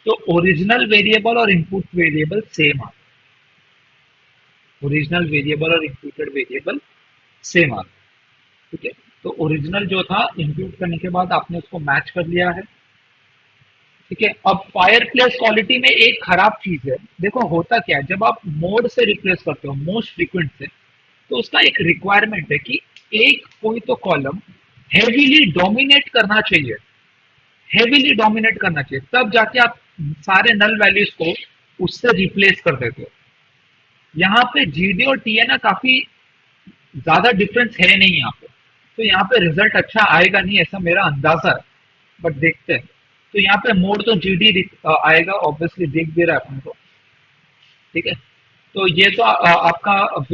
तो ओरिजिनल वेरिएबल और इनपुट वेरिएबल सेम आ, ओरिजिनल वेरिएबल और इनपुटेड वेरिएबल सेम आ। ठीक है, तो ओरिजिनल जो था इंक्लूड करने के बाद आपने उसको मैच कर लिया है। ठीक है, अब फायर प्लेस क्वालिटी में एक खराब चीज है। देखो होता क्या है, जब आप मोड से रिप्लेस करते हो मोस्ट फ्रीक्वेंट से, तो उसका एक रिक्वायरमेंट है कि एक कोई तो कॉलम हेवीली डोमिनेट करना चाहिए, हेवीली डोमिनेट करना चाहिए, तब जाके आप सारे नल वैल्यूज को उससे रिप्लेस कर देते हो। यहाँ पे जीडी और टीए ना काफी ज्यादा डिफरेंस है नहीं यहाँ पे, तो यहाँ पे रिजल्ट अच्छा आएगा नहीं, ऐसा मेरा अंदाजा है। बट देखते हैं। तो यहाँ पे मोड तो जीडी आएगा, ऑब्वियसली दिख भी रहा है अपन को। ठीक है, तो ये तो आपका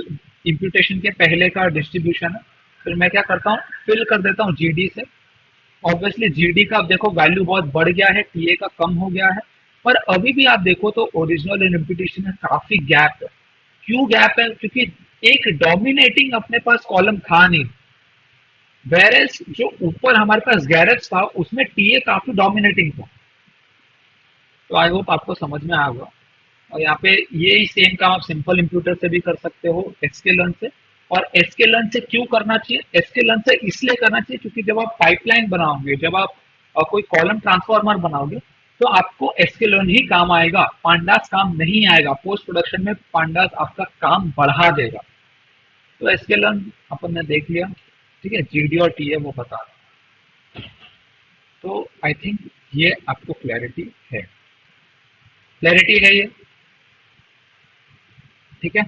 इम्प्यूटेशन के पहले का डिस्ट्रीब्यूशन है। फिर मैं क्या करता हूँ, फिल कर देता हूँ जीडी से। ऑब्वियसली जीडी का अब देखो वैल्यू बहुत बढ़ गया है, टीए का कम हो गया है। पर अभी भी आप देखो तो ओरिजिनल एंड इम्प्यूटेशन में काफी गैप है। क्यों गैप है, क्योंकि एक डोमिनेटिंग अपने पास कॉलम था नहीं। वेरेस जो ऊपर हमारे पास गैरेज था उसमें टीए काफी डोमिनेटिंग था। तो आई होप आपको समझ में आ होगा। और यहाँ पे ये ही सेम काम आप सिंपल इंप्यूटर से भी कर सकते हो, एसके लर्न से। और एसके लर्न से क्यों करना चाहिए, एसके लर्न से इसलिए करना चाहिए क्योंकि जब आप पाइपलाइन बनाओगे, जब आप कोई कॉलम ट्रांसफार्मर बनाओगे, तो आपको एसके लर्न ही काम आएगा, पांडास काम नहीं आएगा। पोस्ट प्रोडक्शन में पांडास आपका काम बढ़ा देगा। तो एसके लर्न अपन ने देख लिया। ठीक है, जीडी और टीए वो बता रहा। तो आई थिंक ये आपको क्लैरिटी है, क्लैरिटी है ये। ठीक है,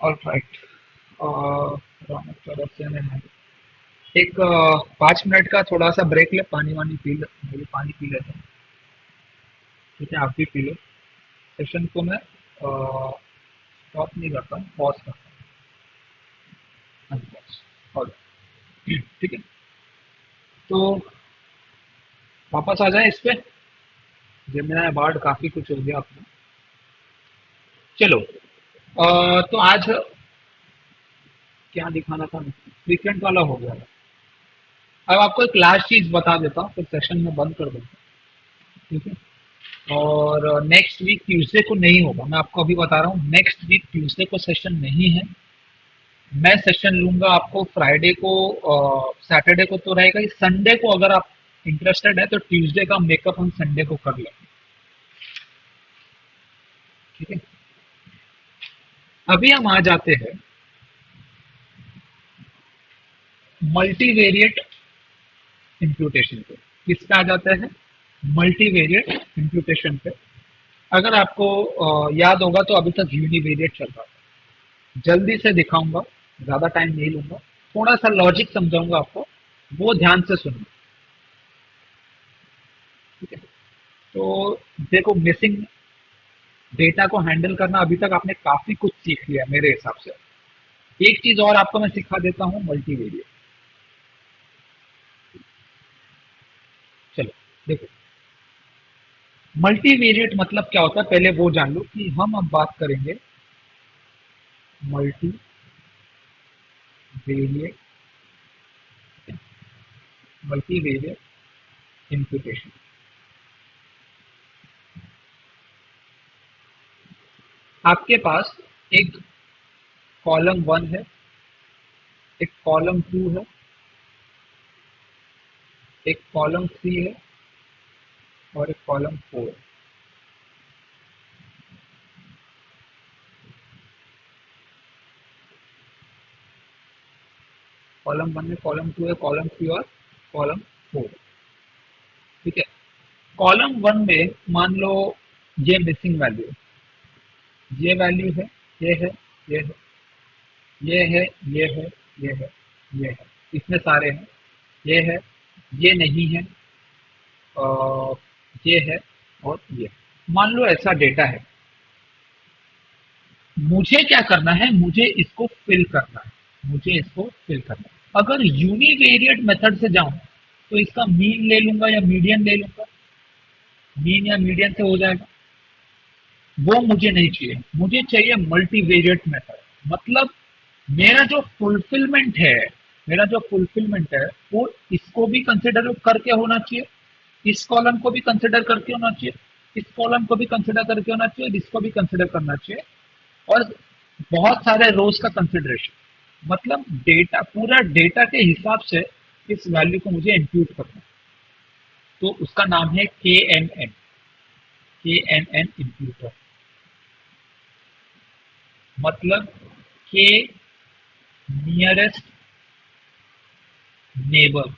ऑल राइट। एक 5 मिनट का थोड़ा सा ब्रेक ले, पानी वानी पी ले, मैं पानी पी लेता हूँ। ठीक है, आप भी पी लो। सेशन को मैं स्टॉप नहीं करता हूँ, पॉज करता हूँ, अनपॉज। और ठीक है, तो वापस आ जाए इस पे। जेमिनी बार्ड काफी कुछ हो गया अपना। चलो, तो आज क्या दिखाना था, वीकेंड वाला हो गया। अब आपको एक लास्ट चीज बता देता हूँ, फिर सेशन में बंद कर देता हूँ। ठीक है, और नेक्स्ट वीक ट्यूसडे को नहीं होगा, मैं आपको अभी बता रहा हूँ, नेक्स्ट वीक ट्यूसडे को सेशन नहीं है। मैं सेशन लूंगा आपको फ्राइडे को, सैटरडे को तो रहेगा ही, संडे को अगर आप इंटरेस्टेड है तो ट्यूसडे का मेकअप हम संडे को कर लेंगे। ठीक है, अभी हम आ जाते हैं मल्टीवेरिएट इम्प्यूटेशन पे। किस पे आ जाते हैं, मल्टीवेरिएट इम्प्यूटेशन पे। अगर आपको याद होगा तो अभी तक यूनिवेरिएट चल रहा था। जल्दी से दिखाऊंगा, ज्यादा टाइम नहीं लूंगा, थोड़ा सा लॉजिक समझाऊंगा आपको, वो ध्यान से सुनना। ठीक है, तो देखो, मिसिंग डेटा को हैंडल करना अभी तक आपने काफी कुछ सीख लिया मेरे हिसाब से। एक चीज और आपको मैं सिखा देता हूँ, मल्टीवेरिएट। चलो देखो, मल्टीवेरिएट मतलब क्या होता है, पहले वो जान लो कि हम अब बात करेंगे मल्टीवेरिएट, मल्टीवेरिएट इम्प्यूटेशन। आपके पास एक कॉलम 1 है, एक कॉलम 2 है, एक कॉलम 3 है और एक कॉलम 4 है। कॉलम 1 में कॉलम 2 है, कॉलम 3 और कॉलम 4। ठीक है, कॉलम 1 में मान लो ये मिसिंग वैल्यू है, ये वैल्यू है, ये है, ये है, ये है, ये है, ये है, ये है, इसमें सारे हैं, ये है, ये नहीं है, ये है और ये। मान लो ऐसा डेटा है, मुझे क्या करना है, मुझे इसको फिल करना है, मुझे इसको फिल करना है। अगर यूनिवेरिएट मेथड से जाऊं तो इसका मीन ले लूंगा या मीडियन ले लूंगा, मीन या मीडियन से हो जाएगा, वो मुझे नहीं चाहिए। मुझे चाहिए मल्टीवेरिएट मेथड। मतलब मेरा जो फुलफिलमेंट है, मेरा जो फुलफिलमेंट है वो इसको भी कंसिडर करके होना चाहिए, इस कॉलम को भी कंसिडर करके होना चाहिए, इस कॉलम को भी कंसिडर करके होना चाहिए, इसको भी कंसिडर करना चाहिए, और बहुत सारे रोज का कंसिडरेशन। मतलब डेटा, पूरा डेटा के हिसाब से इस वैल्यू को मुझे इंप्यूट करना है। तो उसका नाम है KNN, KNN इंप्यूटर। मतलब के नियरेस्ट नेबर,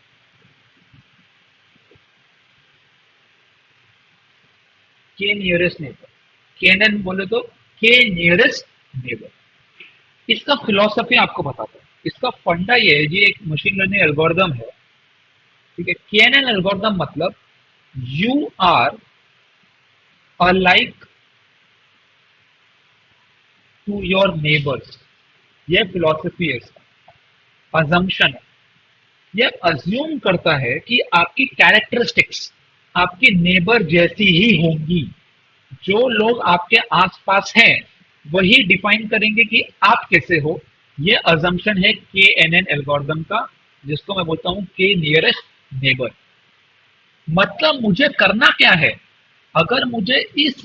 के नियरेस्ट नेबर, KNN बोले तो के नियरेस्ट नेबर। इसका फिलॉसफी आपको बताता हूँ। इसका फंडा ये है, ये एक मशीन लर्निंग एल्गोरिदम है। ठीक है, KNN एल्गोरिदम मतलब you are alike to your neighbours. ये फिलॉसफी है, इसका अजम्पशन है। ये अज्यूम करता है कि आपकी कैरेक्टरिस्टिक्स आपके नेबर जैसी ही होंगी। जो लोग आपके आसपास हैं वही डिफाइन करेंगे कि आप कैसे हो। ये अजम्पशन है KNN एल्गोरिदम का, जिसको मैं बोलता हूं के नियरेस्ट नेबर। मतलब मुझे करना क्या है, अगर मुझे इस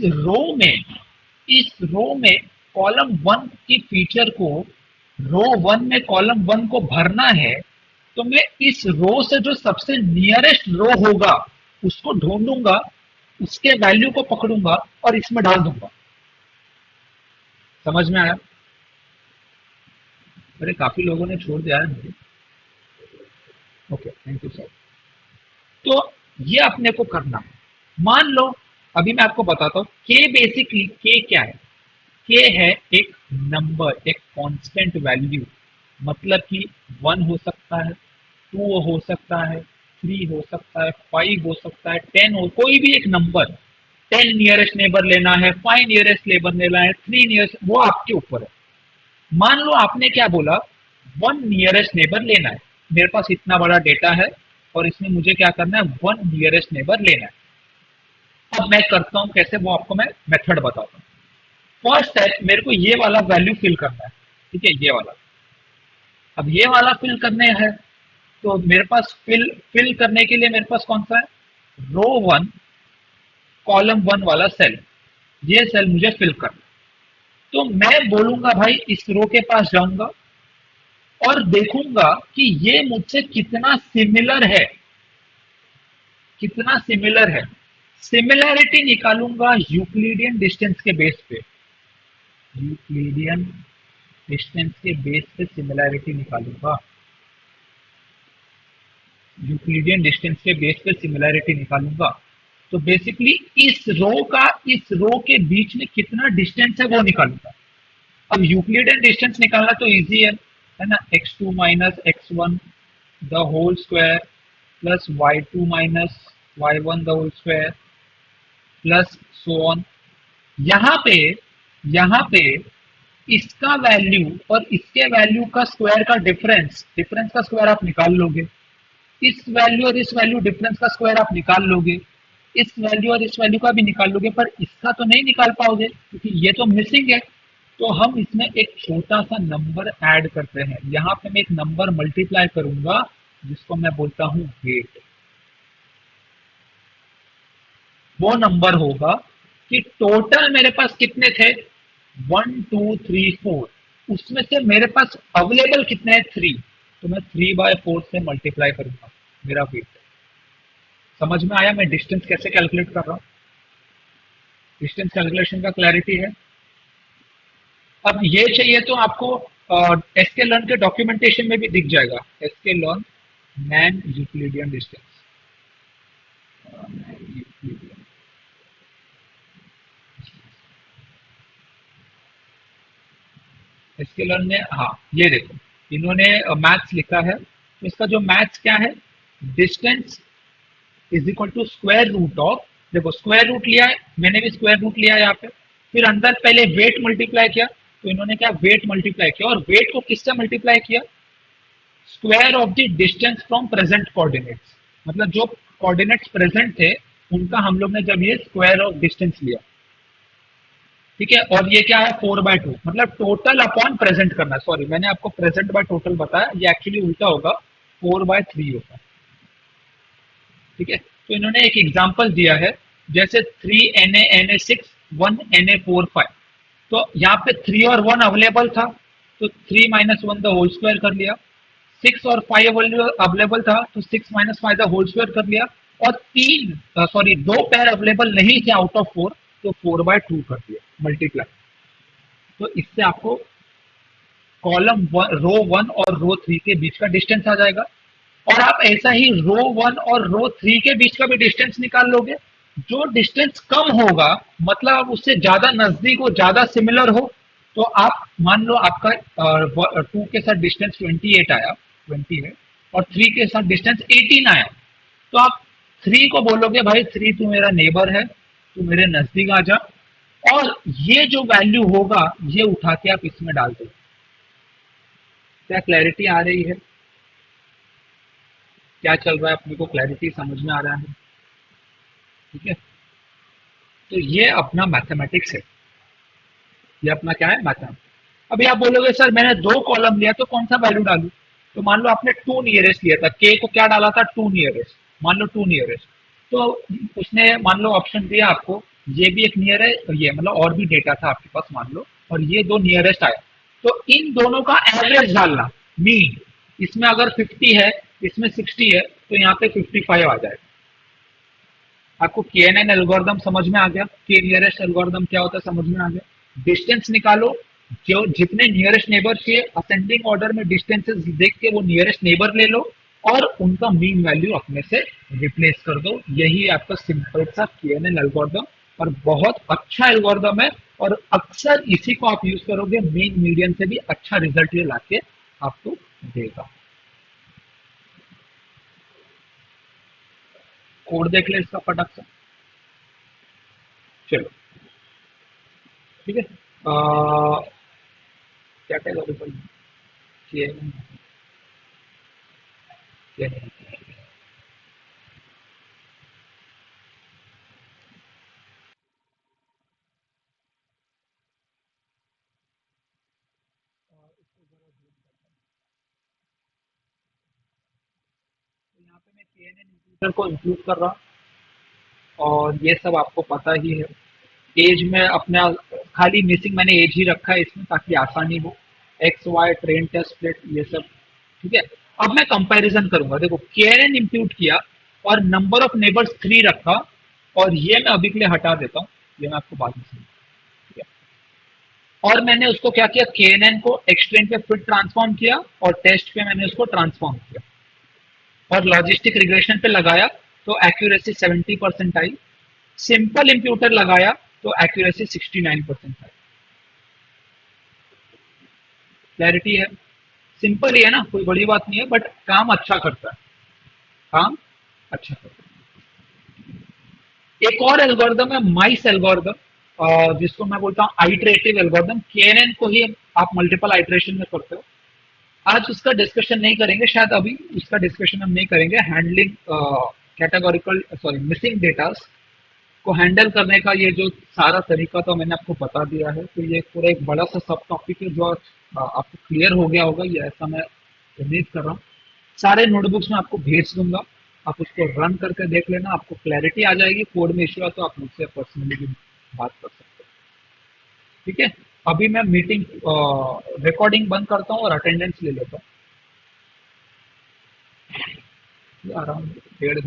रो में कॉलम 1 की फीचर को, रो 1 में कॉलम 1 को भरना है, तो मैं इस रो से जो सबसे नियरेस्ट रो होगा उसको ढूंढूंगा, उसके वैल्यू को पकड़ूंगा और इसमें डाल दूंगा। समझ में आया? अरे काफी लोगों ने छोड़ दिया है मुझे। Okay, thank you sir. तो ये अपने को करना है। मान लो, अभी मैं आपको बताता हूं के, बेसिकली के क्या है। के है एक नंबर, एक कांस्टेंट वैल्यू। मतलब कि 1 हो सकता है, 2 हो सकता है, 3 हो सकता है, 5 हो सकता है, 10 हो, कोई भी एक नंबर। 10 नियरेस्ट नेबर लेना है, 5 नियरेस्ट नेबर लेना है, 3 नियरेस्ट, वो आपके ऊपर है। मान लो आपने क्या बोला, 1 नियरेस्ट नेबर लेना है। मेरे पास इतना बड़ा डेटा है और इसमें मुझे क्या करना है, 1 नियरेस्ट नेबर लेना है। अब मैं करता हूं कैसे, वो आपको मैं मेथड बताता हूं। फर्स्ट है, मेरे को ये वाला वैल्यू फिल करना है। ठीक है, ये वाला। अब ये वाला फिल करने है, तो मेरे पास फिल करने के लिए मेरे पास कौन सा है, रो 1 कॉलम 1 वाला सेल। ये सेल मुझे फिल करना। तो मैं बोलूंगा भाई, इस रो के पास जाऊंगा और देखूंगा कि ये मुझसे कितना सिमिलर है, कितना सिमिलर है। सिमिलैरिटी निकालूंगा यूक्लिडियन डिस्टेंस के बेस पे, यूक्लिडियन डिस्टेंस के बेस पे सिमिलैरिटी निकालूंगा, यूक्लिडियन डिस्टेंस के बेस पे सिमिलैरिटी निकालूंगा। तो बेसिकली इस रो के बीच में कितना डिस्टेंस है वो निकालूंगा। अब यूक्लिडियन डिस्टेंस निकालना तो इजी है ना, x2 minus x1 the whole square plus y2 minus y1 the whole square plus so on. यहाँ पे इसका वैल्यू और इसके वैल्यू का स्क्वायर का डिफरेंस, डिफरेंस का स्क्वायर आप निकाल लोगे। इस वैल्यू और इस वैल्यू डिफरेंस का स्क्वायर आप निकाल लोगे, इस वैल्यू और इस वैल्यू का भी निकाल लोगे, पर इसका तो नहीं निकाल पाओगे क्योंकि ये तो मिसिंग है। तो हम इसमें एक छोटा सा नंबर ऐड करते हैं। यहाँ पे मैं एक नंबर मल्टीप्लाई करूंगा जिसको मैं बोलता हूं वेट। वो नंबर होगा कि टोटल मेरे पास कितने थे, 1 2 3 4, उसमें से मेरे पास अवेलेबल कितने हैं? 3। तो मैं 3/4 से मल्टीप्लाई करूंगा मेरा वेट। समझ में आया मैं डिस्टेंस कैसे कैलकुलेट कर रहा हूँ? डिस्टेंस कैलकुलेशन का क्लैरिटी है? अब ये चाहिए तो आपको एसके लर्न के डॉक्यूमेंटेशन में भी दिख जाएगा, एसके लर्न मैन यूक्लिडियन डिस्टेंस। एसके लर्न ने, हाँ ये देखो, इन्होंने मैथ्स लिखा है, तो इसका जो मैथ्स क्या है, distance is equal to square root of, देखो स्क्वायर रूट लिया है, मैंने भी स्क्वायर रूट लिया है यहाँ पे, फिर अंदर पहले वेट मल्टीप्लाई किया, तो इन्होंने क्या वेट मल्टीप्लाई किया, और वेट को किससे मल्टीप्लाई किया? Square of the distance from present coordinates, मतलब जो कोऑर्डिनेट्स प्रेजेंट थे उनका हम लोग ने जब ये स्क्वायर ऑफ डिस्टेंस लिया, ठीक है, और ये क्या है 4/2, मतलब टोटल अपॉन प्रेजेंट करना, सॉरी मैंने आपको प्रेजेंट बाय टोटल बताया, ये एक्चुअली उल्टा होगा, 4/3 होगा, ठीक है। तो इन्होंने एक एग्जाम्पल दिया है, जैसे 3Na Na6 1Na45, तो यहाँ पे 3 और 1 अवेलेबल था, तो 3 - 1 द होल स्क्वायर कर लिया, 6 और 5 अवेलेबल था, तो 6 - 5 द होल स्क्वायर कर लिया, और दो पैर अवेलेबल नहीं थे आउट ऑफ 4, तो 4/2 कर दिया मल्टीप्लाई। तो इससे आपको कॉलम रो 1 और रो 3 के बीच का डिस्टेंस आ जाएगा, और आप ऐसा ही रो 1 और रो 3 के बीच का भी डिस्टेंस निकाल लोगे। जो डिस्टेंस कम होगा, मतलब आप उससे ज्यादा नजदीक हो, ज्यादा सिमिलर हो, तो आप मान लो आपका 2 के साथ डिस्टेंस 28 आया, 20 है, और 3 के साथ डिस्टेंस 18 आया, तो आप 3 को बोलोगे भाई 3 तू मेरा नेबर है, तू मेरे नजदीक आ जा, और ये जो वैल्यू होगा ये उठा के आप इसमें डाल दो। क्या क्लैरिटी आ रही है? क्या चल रहा है अपने को क्लैरिटी समझ में आ रहा है? ठीक है, तो ये अपना मैथमेटिक्स है, ये अपना क्या है, मैथमेटिक्स। अभी आप बोलोगे सर मैंने 2 कॉलम लिया तो कौन सा वैल्यू डालू? तो मान लो आपने 2 नियरेस्ट लिया था, के को क्या डाला था, 2 नियरेस्ट, मान लो 2 नियरेस्ट, तो उसने मान लो ऑप्शन दिया आपको, ये भी एक नियर है, ये मतलब और भी डेटा था आपके पास मान लो, और ये 2 नियरेस्ट आया, तो इन दोनों का एवरेज डालना, मीन, इसमें अगर 50 है, इसमें 60 है, तो यहाँ पे 55 आ जाएगा। आपको KNN एल्गोरिदम समझ में आ गया, के नियरेस्ट एल्गोरिदम क्या होता है समझ में आ गया। डिस्टेंस निकालो, जो जितने नियरेस्ट नेबर के असेंडिंग ऑर्डर में डिस्टेंसेस देख के वो नियरेस्ट नेबर ले लो, और उनका मीन वैल्यू अपने से रिप्लेस कर दो। यही आपका सिंपल सा KNN एल्गोरिदम, और बहुत अच्छा एल्गोरिदम है, और अक्सर इसी को आप यूज करोगे, मीन मीडियन से भी अच्छा रिजल्ट ये लाके आपको देगा। कोड देख ले इसका फटक से, चलो ठीक है। क्या कैलोरीबल किए हैं? किए हैं। तो यहाँ पे मैं KNN इंक्लूडर को इंक्लूड कर रहा हूँ, और ये सब आपको पता ही है। एज में अपना खाली मिसिंग मैंने एज ही रखा है इसमें ताकि आसानी हो, X Y train test split ये सब, ठीक है। अब मैं कंपैरिजन करूंगा, देखो KNN इंप्यूट किया और नंबर ऑफ नेबर्स 3 रखा, और ये मैं अभी के लिए हटा देता हूँ, ये मैं आपको बाद में समझाऊंगा, ठीक है। और मैंने उसको क्या किया, KNN को एक्सट्रेन पे फिर ट्रांसफॉर्म किया, और टेस्ट पे मैंने उसको ट्रांसफॉर्म किया, और लॉजिस्टिक रिग्रेशन पे लगाया, तो एक्यूरेसी 70% आई। सिंपल इंप्यूटर लगाया तो एक्यूरेसी 69% आई। क्लैरिटी है? सिंपल ही है ना, कोई बड़ी बात नहीं है, बट काम अच्छा करता है, काम अच्छा करता है। एक और एल्गोरिदम है माइस एल्गोरिदम, जिसको मैं बोलता हूँ आइटरेटिव एल्गोरिदम, KNN को ही आप मल्टीपल आइटरेशन में करते हो। आज उसका डिस्कशन नहीं करेंगे, शायद अभी उसका डिस्कशन हम नहीं करेंगे। Handling categorical, sorry missing data को हैंडल करने का ये जो सारा तरीका तो मैंने आपको बता दिया है, तो ये पूरा एक बड़ा सा सब टॉपिक है, जो आपको क्लियर हो गया होगा, ये ऐसा मैं उम्मीद कर रहा हूँ। सारे नोटबुक्स में आपको भेज दूंगा, आप उसको रन करके देख लेना, आपको क्लैरिटी आ जाएगी। कोड में इश्यू है तो आप मुझसे पर्सनली भी बात कर सकते हो, ठीक है। अभी मैं मीटिंग रिकॉर्डिंग बंद करता हूँ और अटेंडेंस ले लेता हूँ। अराउंड 1.5 घंटे